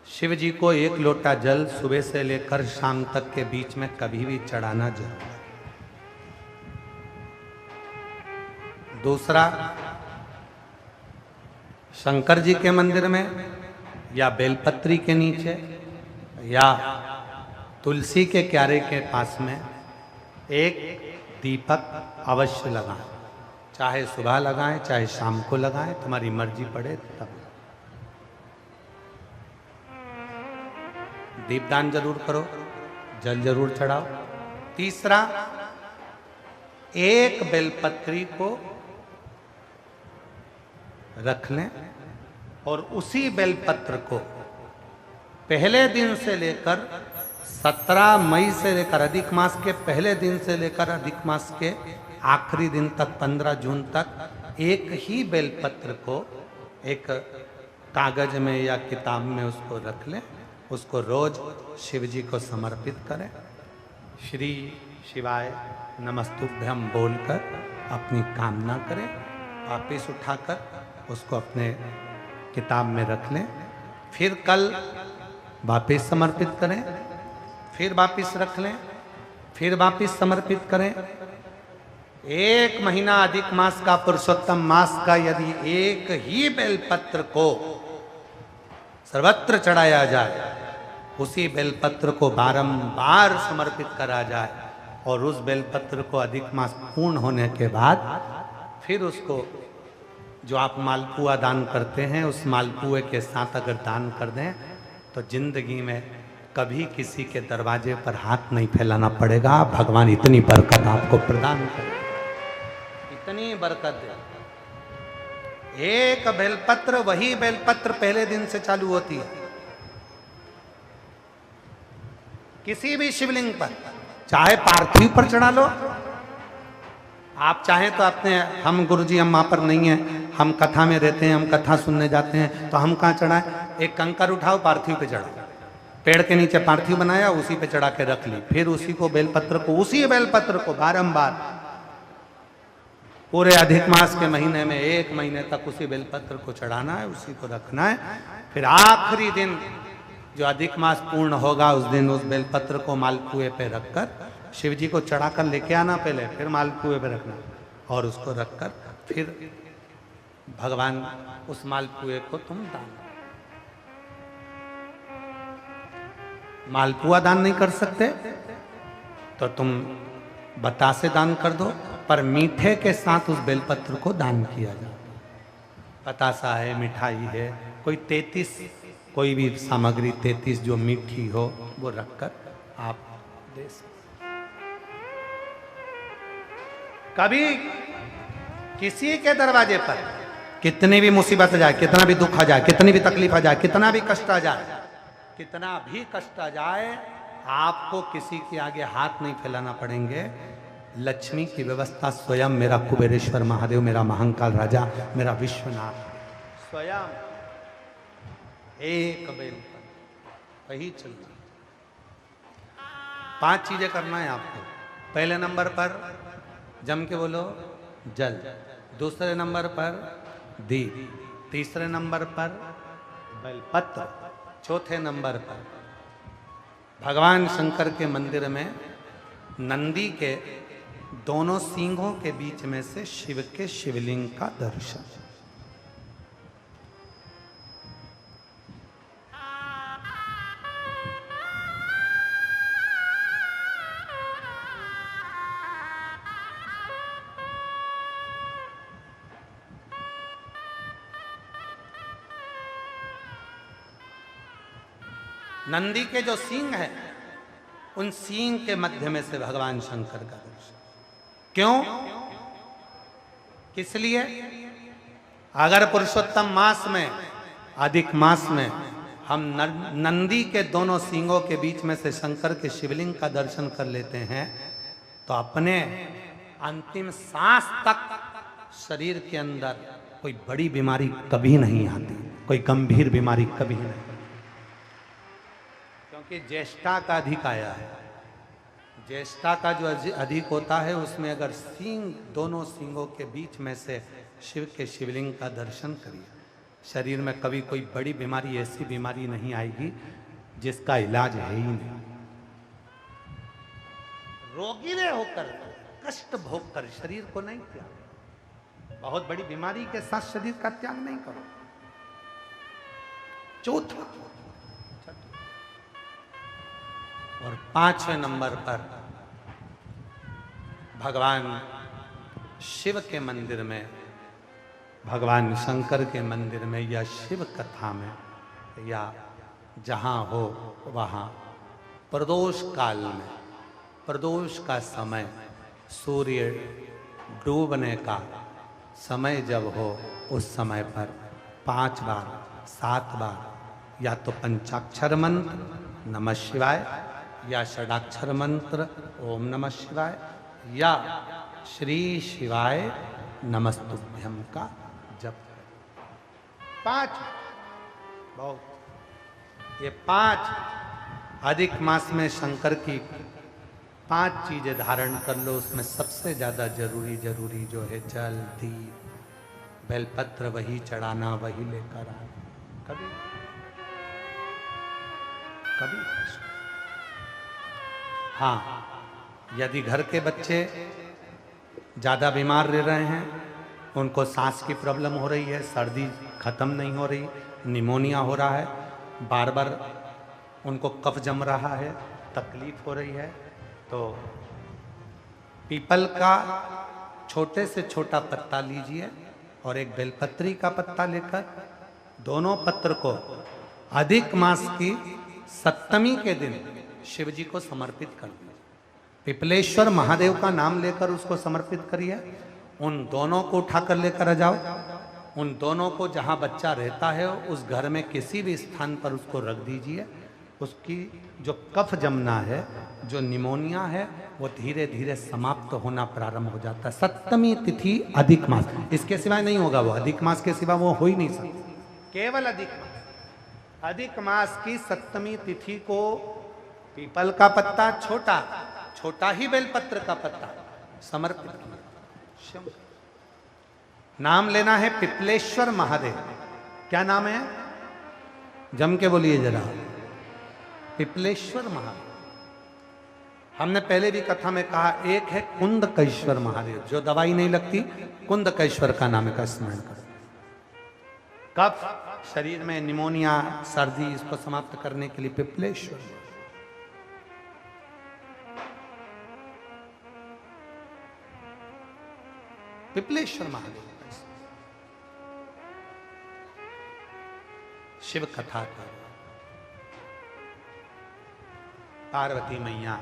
शिव जी को 1 लोटा जल सुबह से लेकर शाम तक के बीच में कभी भी चढ़ाना जरूर। दूसरा, शंकर जी के मंदिर में या बेलपत्री के नीचे या तुलसी के क्यारे के पास में एक दीपक अवश्य लगाएं। चाहे सुबह लगाएं, चाहे शाम को लगाएं, तुम्हारी मर्जी पड़े तब। दीपदान जरूर करो, जल जरूर चढ़ाओ। तीसरा, एक बेलपत्री को रख लें और उसी बेलपत्र को पहले दिन से लेकर 17 मई से लेकर, अधिक मास के पहले दिन से लेकर अधिक मास के आखिरी दिन तक 15 जून तक एक ही बेलपत्र को एक कागज में या किताब में उसको रख लें। उसको रोज शिव जी को समर्पित करें। श्री शिवाय नमस्तुभ्यम बोलकर अपनी कामना करें। वापिस उठाकर उसको अपने किताब में रख लें। फिर कल वापिस समर्पित करें, फिर वापिस रख लें, फिर वापिस समर्पित करें। 1 महीना अधिक मास का, पुरुषोत्तम मास का, यदि एक ही बेलपत्र को सर्वत्र चढ़ाया जाए, उसी बेलपत्र को बारंबार समर्पित करा जाए और उस बेलपत्र को अधिक मास पूर्ण होने के बाद फिर उसको जो आप मालपुआ दान करते हैं, उस मालपुए के साथ अगर दान कर दें तो जिंदगी में कभी किसी के दरवाजे पर हाथ नहीं फैलाना पड़ेगा। भगवान इतनी बरकत आपको प्रदान करे, इतनी बरकत दे। एक बेलपत्र, वही बेलपत्र पहले दिन से चालू होती है। किसी भी शिवलिंग पर, चाहे पार्थिव पर चढ़ा लो, आप चाहें तो अपने, हम गुरुजी हम वहां पर नहीं हैं, हम कथा में रहते हैं, हम कथा सुनने जाते हैं, तो हम कहाँ चढ़ाएं? एक कंकर उठाओ, पार्थिव पे चढ़ाओ। पेड़ के नीचे पार्थिव बनाया, उसी पे चढ़ा के रख ली। फिर उसी को बेलपत्र को, उसी बेलपत्र को बारंबार पूरे अधिक मास के महीने में 1 महीने तक उसी बेलपत्र को चढ़ाना है, उसी को रखना है। फिर आखिरी दिन जो अधिक मास पूर्ण होगा, उस दिन उस बेलपत्र को मालपुए पे रखकर शिव जी को चढ़ाकर लेके आना पहले, फिर मालपुए पे रखना और उसको रखकर फिर भगवान उस मालपुए को तुम दान, मालपुआ दान नहीं कर सकते तो तुम बतासे दान कर दो, पर मीठे के साथ उस बेलपत्र को दान किया जाए। बतासा है, मिठाई है, कोई 33 कोई भी सामग्री 33 जो मीठी हो वो रखकर आप दे सकते। कभी किसी के दरवाजे पर कितनी भी मुसीबत आ जाए, कितना भी दुख आ जाए, कितनी भी तकलीफ आ जाए, कितना भी कष्ट आ जाए, कितना भी कष्ट आ जाए, आपको किसी के आगे हाथ नहीं फैलाना पड़ेंगे। लक्ष्मी की व्यवस्था स्वयं मेरा कुबेरेश्वर महादेव, मेरा महाकाल राजा, मेरा विश्वनाथ स्वयं एक बेलपत्र वही चलती। 5 चीजें करना है आपको। पहले नंबर पर जम के बोलो जल, दूसरे नंबर पर दीप, तीसरे नंबर पर बेलपत्र, चौथे नंबर पर भगवान शंकर के मंदिर में नंदी के दोनों सींगों के बीच में से शिव के शिवलिंग का दर्शन। नंदी के जो सींग है, उन सींग के मध्य में से भगवान शंकर का दर्शन। क्यों? किस लिए? अगर पुरुषोत्तम मास में, अधिक मास में हम नंदी के दोनों सींगों के बीच में से शंकर के शिवलिंग का दर्शन कर लेते हैं तो अपने अंतिम सांस तक शरीर के अंदर कोई बड़ी बीमारी कभी नहीं आती, कोई गंभीर बीमारी कभी नहीं, क्योंकि ज्येष्ठा का अधिक आया है। ज्येष्ठा का जो अधिक होता है उसमें अगर सींग, दोनों सींगों के बीच में से शिव के शिवलिंग का दर्शन करिए, शरीर में कभी कोई बड़ी बीमारी, ऐसी बीमारी नहीं आएगी जिसका इलाज है ही नहीं। रोगी ने होकर, कष्ट भोग कर शरीर को नहीं त्याग, बहुत बड़ी बीमारी के साथ शरीर का त्याग नहीं करो। चौथा और 5वें नंबर पर भगवान शिव के मंदिर में, भगवान शंकर के मंदिर में या शिव कथा में या जहाँ हो वहाँ प्रदोष काल में, प्रदोष का समय, सूर्य डूबने का समय जब हो उस समय पर 5 बार 7 बार या तो पंचाक्षर मंत्र नमः शिवाय या षडाक्षर मंत्र ओम नमः शिवाय या श्री शिवाय नमस्तुभ्यम का जप। 5 बहुत, ये 5 अधिक मास में शंकर की 5 चीजें धारण कर लो। उसमें सबसे ज्यादा जरूरी जो है जल, दीप, बेलपत्र वही चढ़ाना, वही लेकर आना। कभी कभी हाँ, यदि घर के बच्चे ज़्यादा बीमार रह रहे हैं, उनको सांस की प्रॉब्लम हो रही है, सर्दी खत्म नहीं हो रही, निमोनिया हो रहा है, बार बार उनको कफ जम रहा है, तकलीफ हो रही है, तो पीपल का छोटे से छोटा पत्ता लीजिए और एक बेलपत्री का पत्ता लेकर दोनों पत्र को अधिक मास की 7वीं के दिन शिव जी को समर्पित कर दीजिए। पिपलेश्वर महादेव का नाम लेकर उसको समर्पित करिए। उन दोनों को उठाकर लेकर आ जाओ। उन दोनों को जहाँ बच्चा रहता है उस घर में किसी भी स्थान पर उसको रख दीजिए। उसकी जो कफ जमना है, जो निमोनिया है, वो धीरे धीरे समाप्त होना प्रारंभ हो जाता है। 7वीं तिथि अधिक मास, इसके सिवाय नहीं होगा वो, अधिक मास के सिवा वो हो ही नहीं सकता, केवल अधिक मास। अधिक मास की 7वीं तिथि को पीपल का पत्ता, छोटा ही बेलपत्र का पत्ता समर्पित किया। नाम लेना है पिपलेश्वर महादेव। क्या नाम है? जम के बोलिए जरा, पिपलेश्वर महादेव। हमने पहले भी कथा में कहा, एक है कुंदकेश्वर महादेव, जो दवाई नहीं लगती, कुंदकेश्वर का नाम का स्मरण करो। कफ शरीर में निमोनिया सर्दी इसको समाप्त करने के लिए पिपलेश्वर महादेव शिव कथा का पार्वती मैया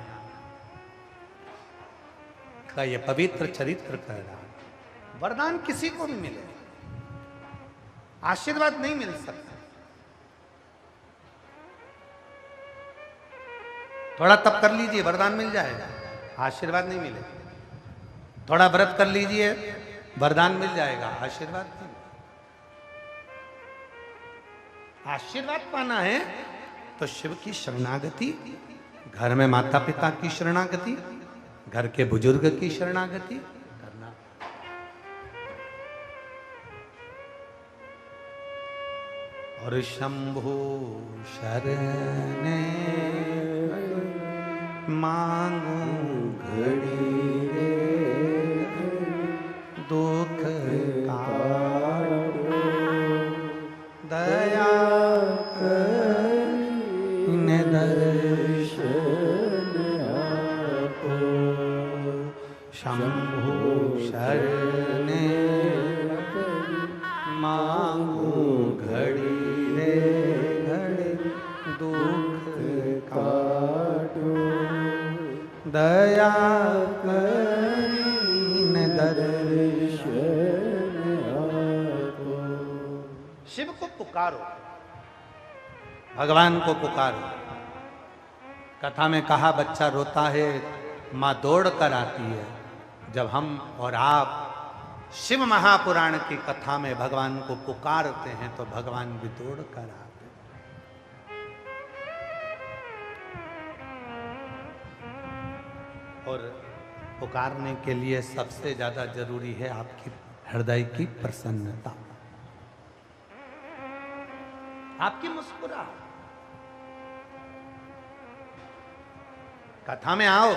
का यह पवित्र चरित्र कर रहा है। वरदान किसी को भी मिले, आशीर्वाद नहीं मिल सकता। थोड़ा तप कर लीजिए, वरदान मिल जाएगा, आशीर्वाद नहीं मिलेगा। थोड़ा व्रत कर लीजिए, वरदान मिल जाएगा, आशीर्वाद नहीं। आशीर्वाद पाना है तो शिव की शरणागति, घर में माता पिता की शरणागति, घर के बुजुर्ग की शरणागति करना। और शंभु शरणे मांगू घड़ी रे दुख काटो, दया करीने दर्शन आपो। शंभु शरणे मांगू घड़ी रे घड़ी दुख काटो, दया करीने दर्शन आपो। शिव को पुकारो, भगवान को पुकारो। कथा में कहा बच्चा रोता है, माँ दौड़ कर आती है। जब हम और आप शिव महापुराण की कथा में भगवान को पुकारते हैं तो भगवान भी दौड़ कर आते हैं। और पुकारने के लिए सबसे ज्यादा जरूरी है आपकी हृदय की प्रसन्नता, आपकी मुस्कुराहट। कथा में आओ,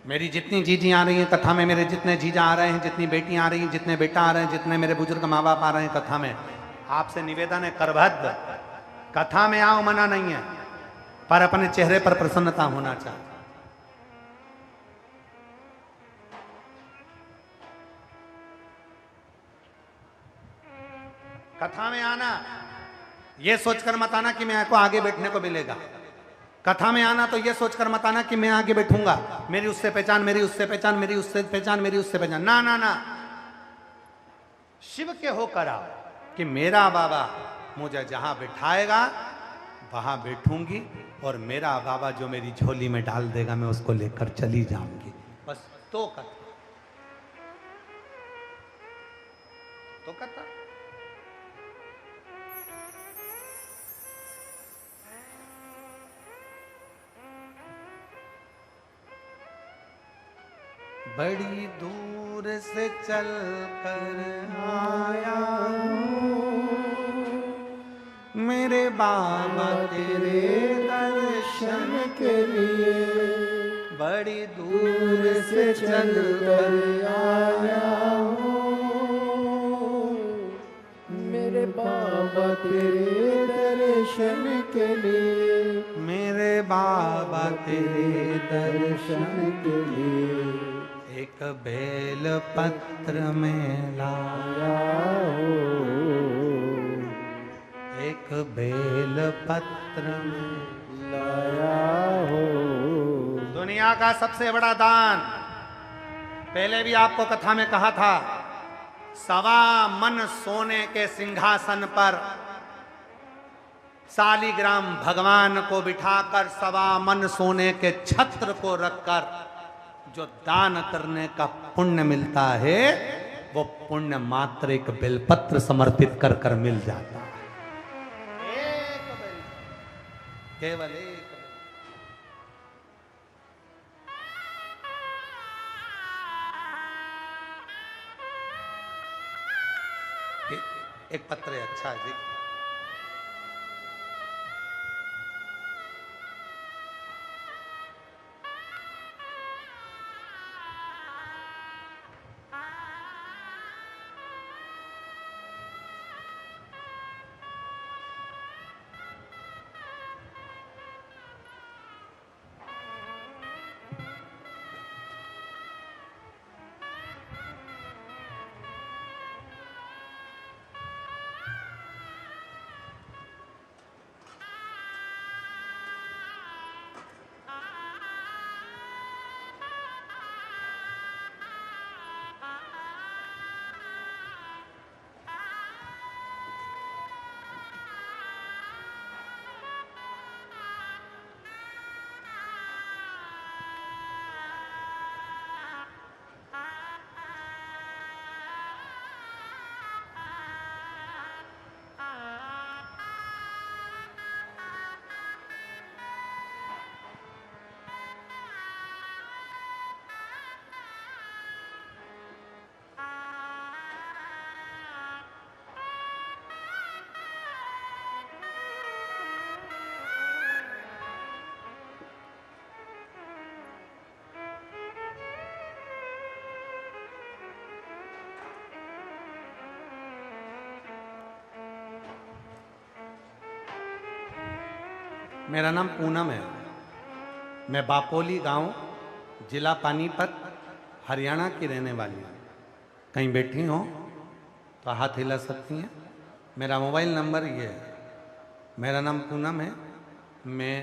मेरी जितनी जीजी आ रही हैं कथा में, मेरे जितने जीजा आ रहे हैं, जितनी बेटियां आ रही हैं, जितने बेटा आ रहे हैं, जितने मेरे बुजुर्ग माँ बाप आ रहे हैं कथा में, आपसे निवेदन है करभद्र, कथा में आओ, मना नहीं है, पर अपने चेहरे पर प्रसन्नता होना चाहिए। कथा में आना, ये सोचकर मत आना कि मेरे को आगे बैठने को मिलेगा। कथा में आना तो ये सोचकर मत आना कि मैं आगे बैठूंगा, मेरी उससे पहचान, मेरी उससे पहचान, मेरी उससे पहचान, मेरी उससे पहचान। ना ना ना, शिव के होकर आओ कि मेरा बाबा मुझे जहां बिठाएगा वहां बैठूंगी, और मेरा बाबा जो मेरी झोली में डाल देगा मैं उसको लेकर चली जाऊंगी। बस तो कथा बड़ी दूर से चल कर आया मेरे बाबा तेरे दर्शन के लिए, बड़ी दूर से चल कर आया मेरे बाबा तेरे दर्शन के लिए, मेरे बाबा तेरे दर्शन के लिए। एक बेल पत्र में लाया हो, एक बेल पत्र में लाया हो। दुनिया का सबसे बड़ा दान, पहले भी आपको कथा में कहा था, 1.25 मन सोने के सिंहासन पर शालिग्राम भगवान को बिठाकर 1.25 मन सोने के छत्र को रखकर जो दान करने का पुण्य मिलता है वो पुण्य मात्र एक बेलपत्र समर्पित कर कर मिल जाता है। एक बेल, केवल एक पत्र है, अच्छा है जी। मेरा नाम पूनम है। मैं बापोली गांव, जिला पानीपत, हरियाणा की रहने वाली हूँ। कहीं बैठी हो तो हाथ हिला सकती हैं। मेरा मोबाइल नंबर ये है। मेरा नाम पूनम है। मैं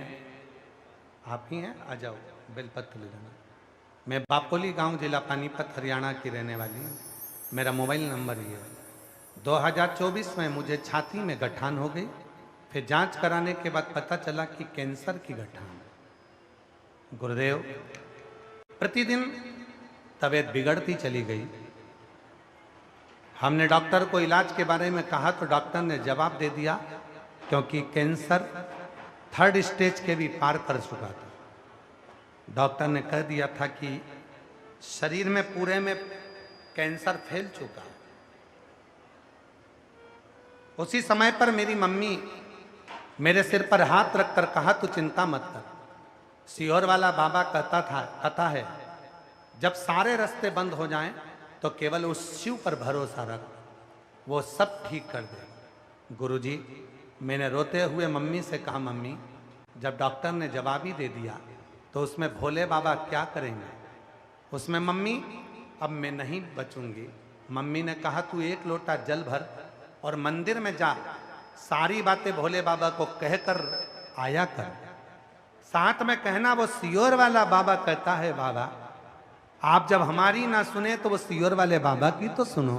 आप ही हैं, आ जाओ, बेलपत्र ले जाना। मैं बापोली गांव, जिला पानीपत, हरियाणा की रहने वाली हूँ। मेरा मोबाइल नंबर ये है। 2024 में मुझे छाती में गठान हो गई। फिर जांच कराने के बाद पता चला कि कैंसर की गठान है। गुरुदेव, प्रतिदिन तबीयत बिगड़ती चली गई। हमने डॉक्टर को इलाज के बारे में कहा तो डॉक्टर ने जवाब दे दिया, क्योंकि कैंसर 3rd स्टेज के भी पार कर चुका था। डॉक्टर ने कह दिया था कि शरीर में पूरे में कैंसर फैल चुका है। उसी समय पर मेरी मम्मी मेरे सिर पर हाथ रखकर कहा, तू चिंता मत कर। सीहोर वाला बाबा कहता है, जब सारे रास्ते बंद हो जाएं तो केवल उस शिव पर भरोसा रख, वो सब ठीक कर दे। गुरुजी, मैंने रोते हुए मम्मी से कहा, मम्मी, जब डॉक्टर ने जवाब ही दे दिया तो उसमें भोले बाबा क्या करेंगे? उसमें मम्मी, अब मैं नहीं बचूंगी। मम्मी ने कहा, तू 1 लोटा जल भर और मंदिर में जा, सारी बातें भोले बाबा को कहकर आया कर। साथ में कहना, वो सीहोर वाला बाबा कहता है, बाबा आप जब हमारी ना सुने तो वो सीहोर वाले बाबा की तो सुनो।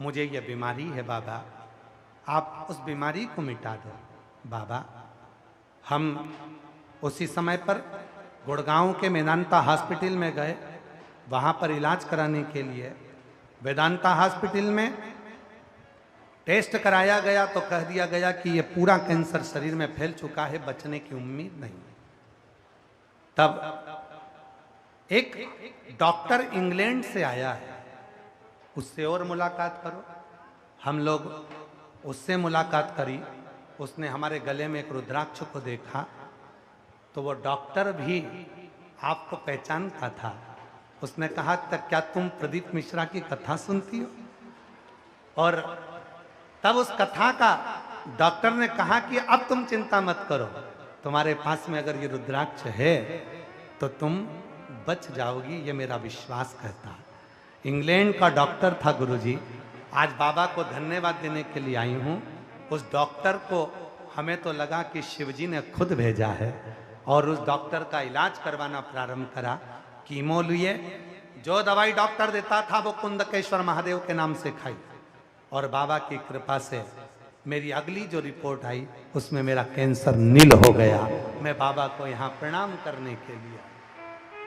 मुझे ये बीमारी है बाबा, आप उस बीमारी को मिटा दो। बाबा, हम उसी समय पर गुड़गांव के वेदांता हॉस्पिटल में गए, वहाँ पर इलाज कराने के लिए। वेदांता हॉस्पिटल में टेस्ट कराया गया तो कह दिया गया कि ये पूरा कैंसर शरीर में फैल चुका है, बचने की उम्मीद नहीं। तब एक डॉक्टर इंग्लैंड से आया है, उससे और मुलाकात करो। हम लोग उससे मुलाकात करी। उसने हमारे गले में एक रुद्राक्ष को देखा तो वो डॉक्टर भी आपको पहचानता था। उसने कहा, तक क्या तुम प्रदीप मिश्रा की कथा सुनती हो? और तब उस कथा का डॉक्टर ने कहा कि अब तुम चिंता मत करो, तुम्हारे पास में अगर ये रुद्राक्ष है तो तुम बच जाओगी, ये मेरा विश्वास कहता है। इंग्लैंड का डॉक्टर था गुरुजी। आज बाबा को धन्यवाद देने के लिए आई हूँ। उस डॉक्टर को हमें तो लगा कि शिवजी ने खुद भेजा है, और उस डॉक्टर का इलाज करवाना प्रारंभ करा। कीमो लिए, जो दवाई डॉक्टर देता था वो कुंदकेश्वर महादेव के नाम से खाई, और बाबा की कृपा से मेरी अगली जो रिपोर्ट आई उसमें मेरा कैंसर नील हो गया। मैं बाबा को यहाँ प्रणाम करने के लिए,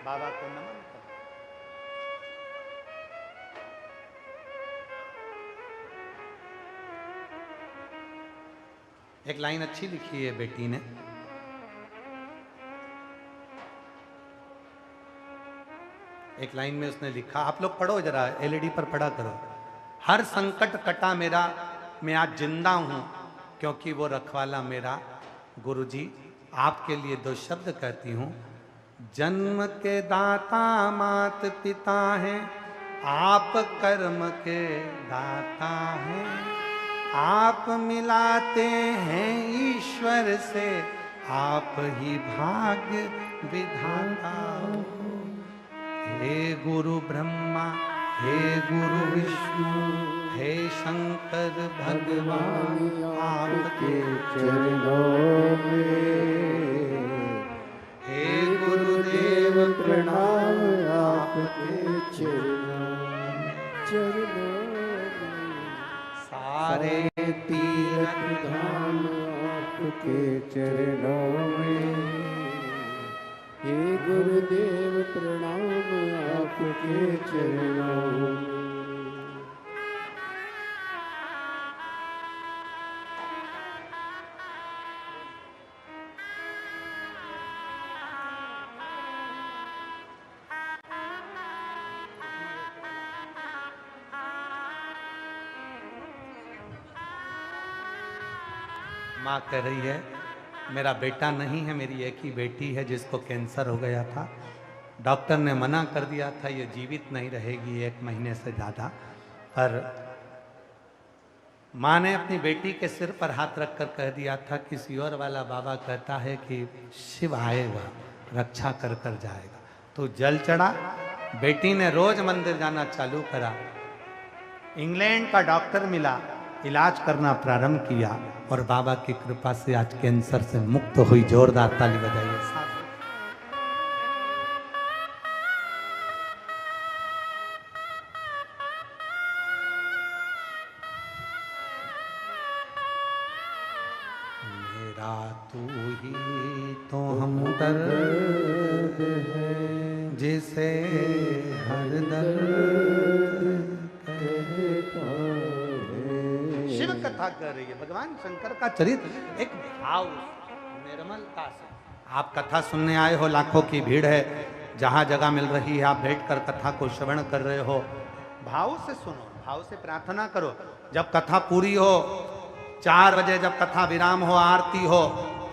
बाबा को नमन कर। एक लाइन अच्छी लिखी है बेटी ने, एक लाइन में उसने लिखा, आप लोग पढ़ो जरा, एलईडी पर पढ़ा करो। हर संकट कटा मेरा, मैं आज जिंदा हूं क्योंकि वो रखवाला मेरा। गुरुजी, आपके लिए 2 शब्द कहती हूं। जन्म के दाता मात पिता हैं, आप कर्म के दाता हैं। आप मिलाते हैं ईश्वर से, आप ही भाग्य विधाता हो। हे गुरु ब्रह्मा, हे गुरु विष्णु, हे शंकर भगवान, आपके चरणों में हे गुरुदेव प्रणाम, आपके चरणों में सारे तीर्थ धाम आपके चरणों में। हे गुरुदेव प्रणाम, आपके चरणों में। माँ कह रही है, मेरा बेटा नहीं है, मेरी एक ही बेटी है जिसको कैंसर हो गया था। डॉक्टर ने मना कर दिया था, ये जीवित नहीं रहेगी 1 महीने से ज़्यादा। पर माँ ने अपनी बेटी के सिर पर हाथ रखकर कह दिया था, किसी और वाला बाबा कहता है कि शिव आएगा, रक्षा कर कर जाएगा। तो जल चढ़ा, बेटी ने रोज मंदिर जाना चालू करा। इंग्लैंड का डॉक्टर मिला, इलाज करना प्रारंभ किया और बाबा की कृपा से आज कैंसर से मुक्त हुई। जोरदार ताली बजाइए साहब। मेरा तू ही तो हमदर्द है, जिसे हर दर्द कहता है। शिव कथा कर रही है, भगवान शंकर का चरित्र एक भाव निर्मलता से। आप कथा सुनने आए हो, लाखों की भीड़ है, जहां जगह मिल रही है आप बैठकर कथा को श्रवण कर रहे हो। भाव से सुनो, भाव से प्रार्थना करो। जब कथा पूरी हो, 4 बजे जब कथा विराम हो, आरती हो,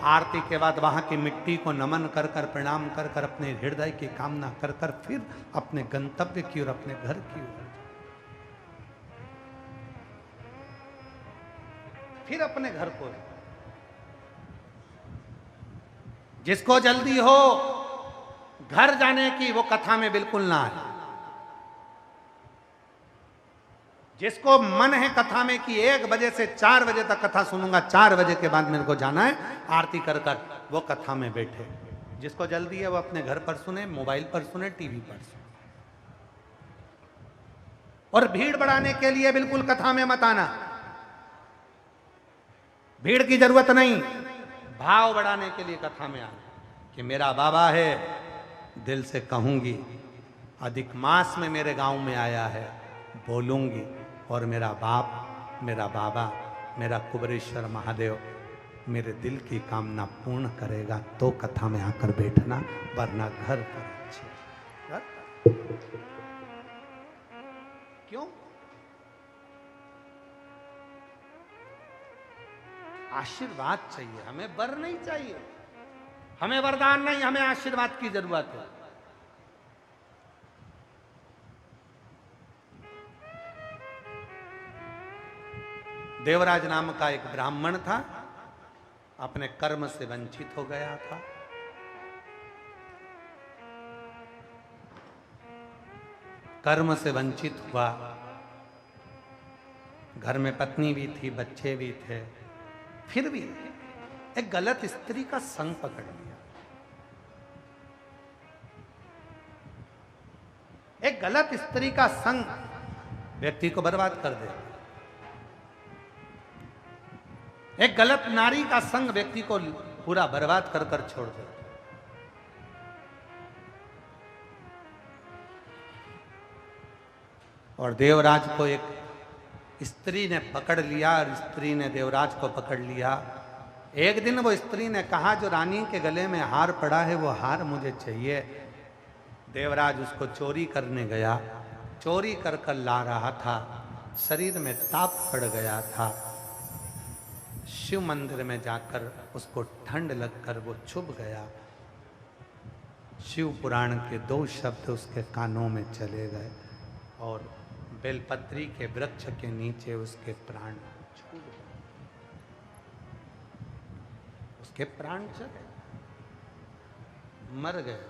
आरती के बाद वहां की मिट्टी को नमन कर कर, प्रणाम कर कर, अपने हृदय की कामना कर कर फिर अपने गंतव्य की और अपने घर की ओर, फिर अपने घर को। जिसको जल्दी हो घर जाने की, वो कथा में बिल्कुल ना आए। जिसको मन है कथा में कि 1 बजे से 4 बजे तक कथा सुनूंगा, 4 बजे के बाद मेरे को जाना है आरती कर कर, वो कथा में बैठे। जिसको जल्दी है वो अपने घर पर सुने, मोबाइल पर सुने, टीवी पर सुने। और भीड़ बढ़ाने के लिए बिल्कुल कथा में मत आना, भीड़ की जरूरत नहीं। भाव बढ़ाने के लिए कथा में आना कि मेरा बाबा है, दिल से कहूंगी, अधिक मास में मेरे गांव में आया है, बोलूंगी, और मेरा बाप, मेरा बाबा, मेरा कुबरेश्वर महादेव मेरे दिल की कामना पूर्ण करेगा। तो कथा में आकर बैठना, वरना घर पर अच्छे। क्यों? आशीर्वाद चाहिए हमें, वर नहीं चाहिए। हमें वरदान नहीं, हमें आशीर्वाद की जरूरत है। देवराज नाम का एक ब्राह्मण था, अपने कर्म से वंचित हो गया था। कर्म से वंचित हुआ, घर में पत्नी भी थी, बच्चे भी थे, फिर भी एक गलत स्त्री का संग पकड़ लिया। एक गलत स्त्री का संग व्यक्ति को बर्बाद कर देता। एक गलत नारी का संग व्यक्ति को पूरा बर्बाद कर कर छोड़ देता। और देवराज को एक स्त्री ने पकड़ लिया, और स्त्री ने देवराज को पकड़ लिया। एक दिन वो स्त्री ने कहा, जो रानी के गले में हार पड़ा है वो हार मुझे चाहिए। देवराज उसको चोरी करने गया, चोरी कर कर ला रहा था, शरीर में ताप पड़ गया था। शिव मंदिर में जाकर उसको ठंड लगकर वो चुभ गया। शिव पुराण के 2 शब्द उसके कानों में चले गए और बेलपत्री के वृक्ष के नीचे उसके प्राण छूट गए। उसके प्राण चले, मर गए,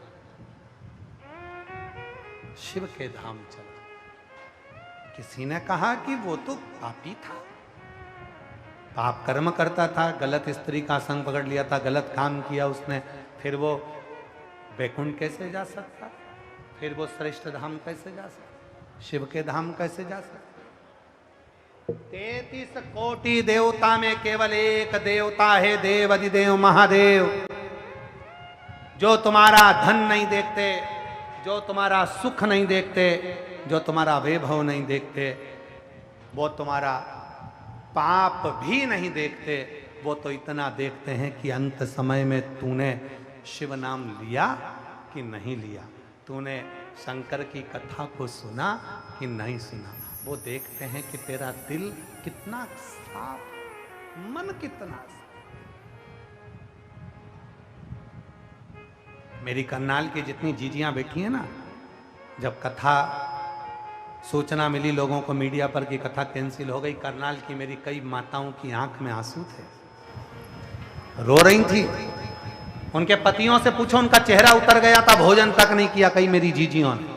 शिव के धाम चला। किसी ने कहा कि वो तो पापी था, पाप कर्म करता था, गलत स्त्री का संग पकड़ लिया था, गलत काम किया उसने, फिर वो वैकुंठ कैसे जा सकता? फिर वो श्रेष्ठ धाम कैसे जा सकता? शिव के धाम कैसे जा सकता? 33 कोटि देवता में केवल एक देवता है, देव अधिदेव महादेव, जो तुम्हारा धन नहीं देखते, जो तुम्हारा सुख नहीं देखते, जो तुम्हारा वैभव नहीं देखते, वो तुम्हारा पाप भी नहीं देखते। वो तो इतना देखते हैं कि अंत समय में तूने शिव नाम लिया कि नहीं लिया, तूने शंकर की कथा को सुना कि नहीं सुना। वो देखते हैं कि तेरा दिल कितना साफ, मन कितना साफ। मेरी करनाल की जितनी जीजियां बैठी हैं ना, जब कथा सूचना मिली लोगों को मीडिया पर कि कथा कैंसिल हो गई। करनाल की मेरी कई माताओं की आंख में आंसू थे, रो रही थी। उनके पतियों से पूछो, उनका चेहरा उतर गया था, भोजन तक नहीं किया कई मेरी जीजियों ने।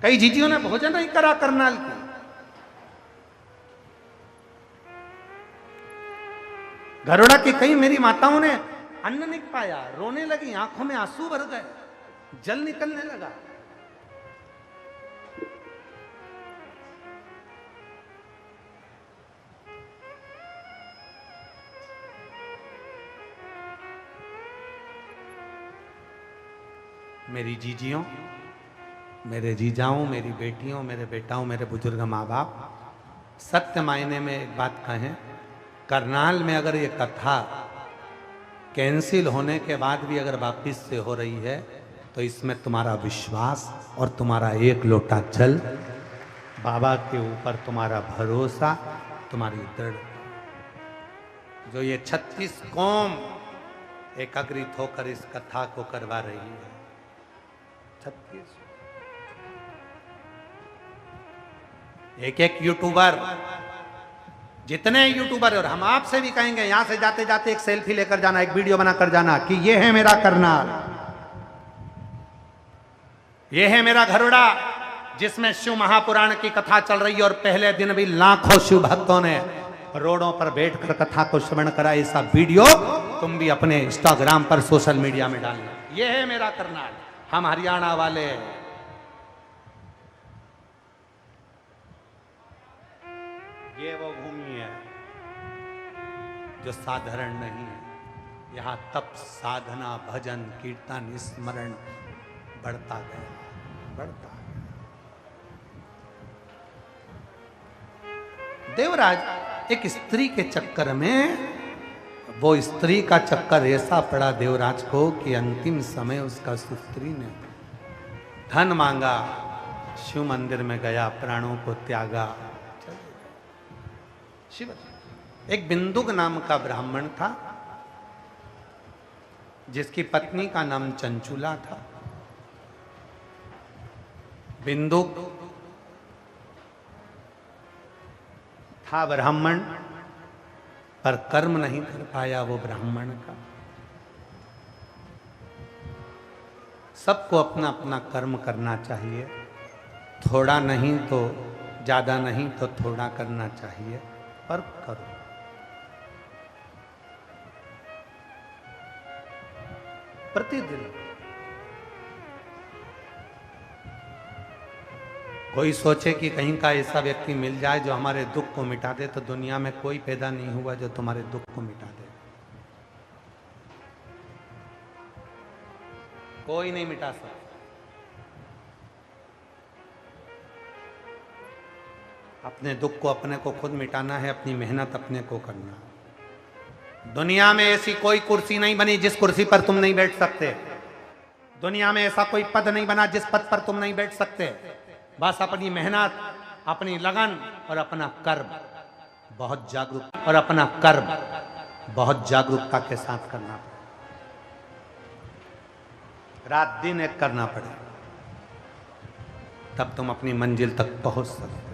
कई जीजियों ने भोजन नहीं करा करनाल की। गरुड़ा की कई मेरी माताओं ने अन्न नहीं पाया, रोने लगी, आंखों में आंसू भर गए, जल निकलने लगा। मेरी जीजियों, मेरे जीजाओं, मेरी बेटियों, मेरे बेटाओं, मेरे बुजुर्ग माँ बाप, सत्य मायने में एक बात कहें, करनाल में अगर ये कथा कैंसिल होने के बाद भी अगर वापिस से हो रही है तो इसमें तुम्हारा विश्वास और तुम्हारा एक लोटा जल, बाबा के ऊपर तुम्हारा भरोसा, तुम्हारी दृढ़, जो ये 36 कौम एकाग्रित होकर इस कथा को करवा रही है। 36 एक यूट्यूबर, जितने यूट्यूबर, और हम आपसे भी कहेंगे यहां से जाते जाते एक सेल्फी लेकर जाना, एक वीडियो बनाकर जाना कि ये है मेरा करनाल, ये है मेरा घरोड़ा, जिसमें शिव महापुराण की कथा चल रही है। और पहले दिन भी लाखों शिव भक्तों ने रोडों पर बैठकर कथा को श्रवण करा। ऐसा वीडियो तुम भी अपने इंस्टाग्राम पर, सोशल मीडिया में डालना, ये है मेरा करनाल, हम हरियाणा वाले। ये वो भूमि है जो साधारण नहीं है। यहां तप, साधना, भजन, कीर्तन, स्मरण बढ़ता गया, बढ़ता गया। देवराज एक स्त्री के चक्कर में, वो स्त्री का चक्कर ऐसा पड़ा देवराज को कि अंतिम समय उसका सुस्त्री ने धन मांगा, शिव मंदिर में गया, प्राणों को त्यागा। शिव, एक बिंदुक नाम का ब्राह्मण था जिसकी पत्नी का नाम चंचुला था। बिंदुक था ब्राह्मण, पर कर्म नहीं कर पाया वो ब्राह्मण का। सबको अपना अपना कर्म करना चाहिए, थोड़ा नहीं तो ज्यादा नहीं तो थोड़ा करना चाहिए, पर करो। प्रतिदिन कोई सोचे कि कहीं का ऐसा व्यक्ति मिल जाए जो हमारे दुख को मिटा दे, तो दुनिया में कोई पैदा नहीं हुआ जो तुम्हारे दुख को मिटा दे। कोई नहीं मिटा सकता। अपने दुख को अपने को खुद मिटाना है, अपनी मेहनत अपने को करना। दुनिया में ऐसी कोई कुर्सी नहीं बनी जिस कुर्सी पर तुम नहीं बैठ सकते। दुनिया में ऐसा कोई पद नहीं बना जिस पद पर तुम नहीं बैठ सकते। बस अपनी मेहनत, अपनी लगन और अपना कर्म बहुत जागरूक, और अपना कर्म बहुत जागरूकता के साथ करना पड़े। रात दिन एक करना पड़े, तब तुम अपनी मंजिल तक पहुंच सकते।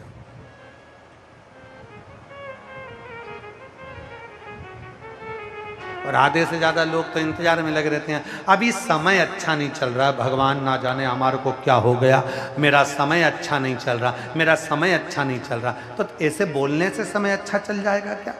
और आधे से ज्यादा लोग तो इंतजार में लगे रहते हैं, अभी समय अच्छा नहीं चल रहा, भगवान ना जाने हमारे को क्या हो गया, मेरा समय अच्छा नहीं चल रहा, मेरा समय अच्छा नहीं चल रहा। तो ऐसे बोलने से समय अच्छा चल जाएगा क्या?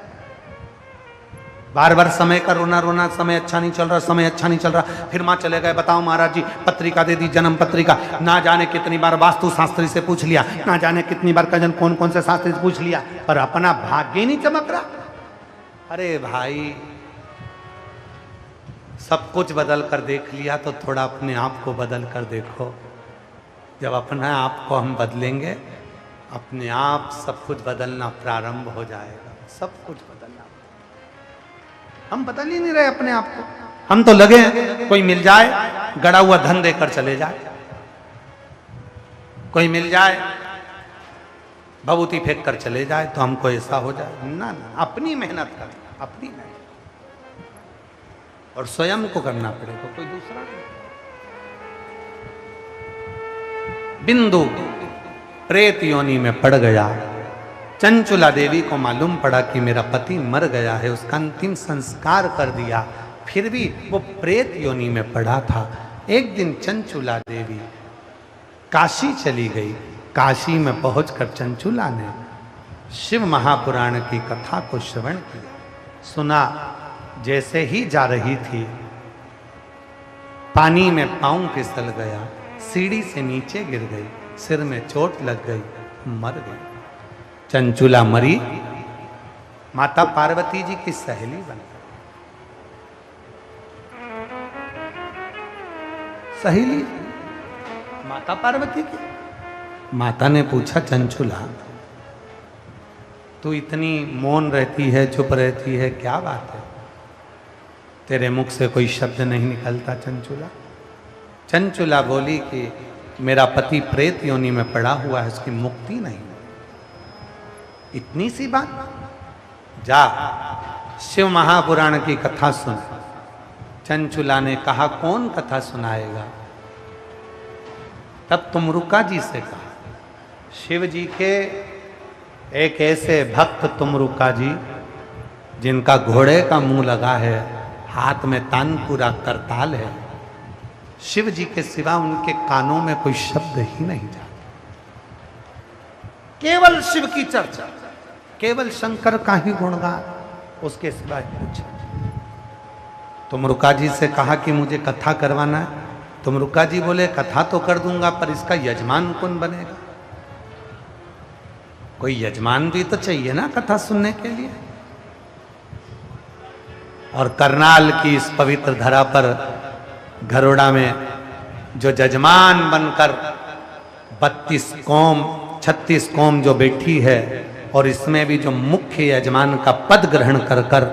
बार बार समय का रोना रोना, समय अच्छा नहीं चल रहा, समय अच्छा नहीं चल रहा। फिर माँ चले गए, बताओ महाराज जी पत्रिका दे दी, जन्म पत्रिका, ना जाने कितनी बार वास्तु शास्त्री से पूछ लिया, ना जाने कितनी बार कजन कौन कौन से शास्त्री से पूछ लिया, पर अपना भाग्य ही नहीं चमक रहा। अरे भाई, सब कुछ बदल कर देख लिया तो थोड़ा अपने आप को बदल कर देखो। जब अपने आप को हम बदलेंगे, अपने आप सब कुछ बदलना प्रारंभ हो जाएगा। सब कुछ बदलना, हम बदल ही नहीं रहे अपने आप को। हम तो लगे हैं कोई मिल जाए, गड़ा हुआ धन देकर चले जाए, कोई मिल जाए भभूति फेंक कर चले जाए तो हमको ऐसा हो जाए। ना ना, अपनी मेहनत करें, अपनी मेहनत, और स्वयं को करना पड़ेगा, कोई दूसरा नहीं। बिंदु प्रेत योनि में पड़ गया। चंचुला देवी को मालूम पड़ा कि मेरा पति मर गया है, उसका अंतिम संस्कार कर दिया, फिर भी वो प्रेत योनि में पड़ा था। एक दिन चंचुला देवी काशी चली गई। काशी में पहुंचकर चंचुला ने शिव महापुराण की कथा को श्रवण किया, सुना। जैसे ही जा रही थी, पानी में पांव फिसल गया, सीढ़ी से नीचे गिर गई, सिर में चोट लग गई, मर गई। चंचुला मरी, माता पार्वती जी की सहेली बन गई। सहेली माता पार्वती की। माता ने पूछा, चंचुला तू इतनी मौन रहती है, चुप रहती है, क्या बात है? तेरे मुख से कोई शब्द नहीं निकलता चंचुला। चंचुला बोली कि मेरा पति प्रेत योनि में पड़ा हुआ है, उसकी मुक्ति नहीं। इतनी सी बात? जा शिव महापुराण की कथा सुन। चंचुला ने कहा, कौन कथा सुनाएगा? तब तुमरुका जी से कहा, शिव जी के एक ऐसे भक्त तुमरुका जी जिनका घोड़े का मुंह लगा है, हाथ में तानपुरा करताल है, शिव जी के सिवा उनके कानों में कोई शब्द ही नहीं जाता। केवल शिव की चर्चा, केवल शंकर का ही गुणगान, उसके सिवा कुछ। तुमरुका जी से कहा कि मुझे कथा करवाना है। तुमरुका जी बोले, कथा तो कर दूंगा, पर इसका यजमान कौन बनेगा? कोई यजमान भी तो चाहिए ना कथा सुनने के लिए। और करनाल की इस पवित्र धरा पर घरोड़ा में जो जजमान बनकर 32 कौम 36 कौम जो बैठी है, और इसमें भी जो मुख्य यजमान का पद ग्रहण कर कर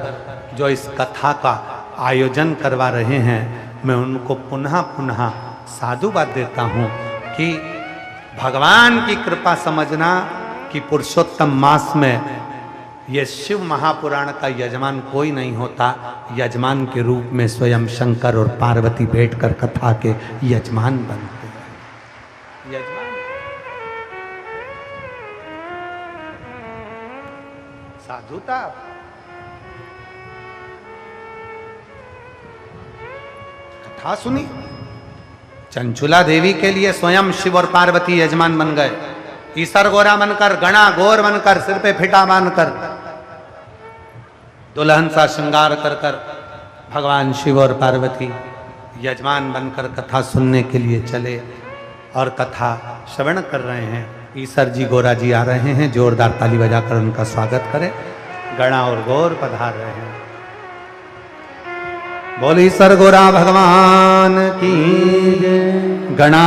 जो इस कथा का आयोजन करवा रहे हैं, मैं उनको पुनः पुनः साधुवाद देता हूं कि भगवान की कृपा समझना कि पुरुषोत्तम मास में ये शिव महापुराण का यजमान कोई नहीं होता। यजमान के रूप में स्वयं शंकर और पार्वती बैठकर कथा के यजमान बनते हैं। यजमान साधुता। कथा सुनी। चंचुला देवी के लिए स्वयं शिव और पार्वती यजमान बन गए। ईसर गोरा बनकर, गणा गोर बनकर, सिर पे फिटा बांधकर, दुल्हन सा श्रृंगार कर कर भगवान शिव और पार्वती यजमान बनकर कथा सुनने के लिए चले और कथा श्रवण कर रहे हैं। ईसर जी गोरा जी आ रहे हैं, जोरदार ताली बजाकर उनका स्वागत करें। गणा और गौर पधार रहे हैं। बोल ईसर गोरा भगवान की, गणा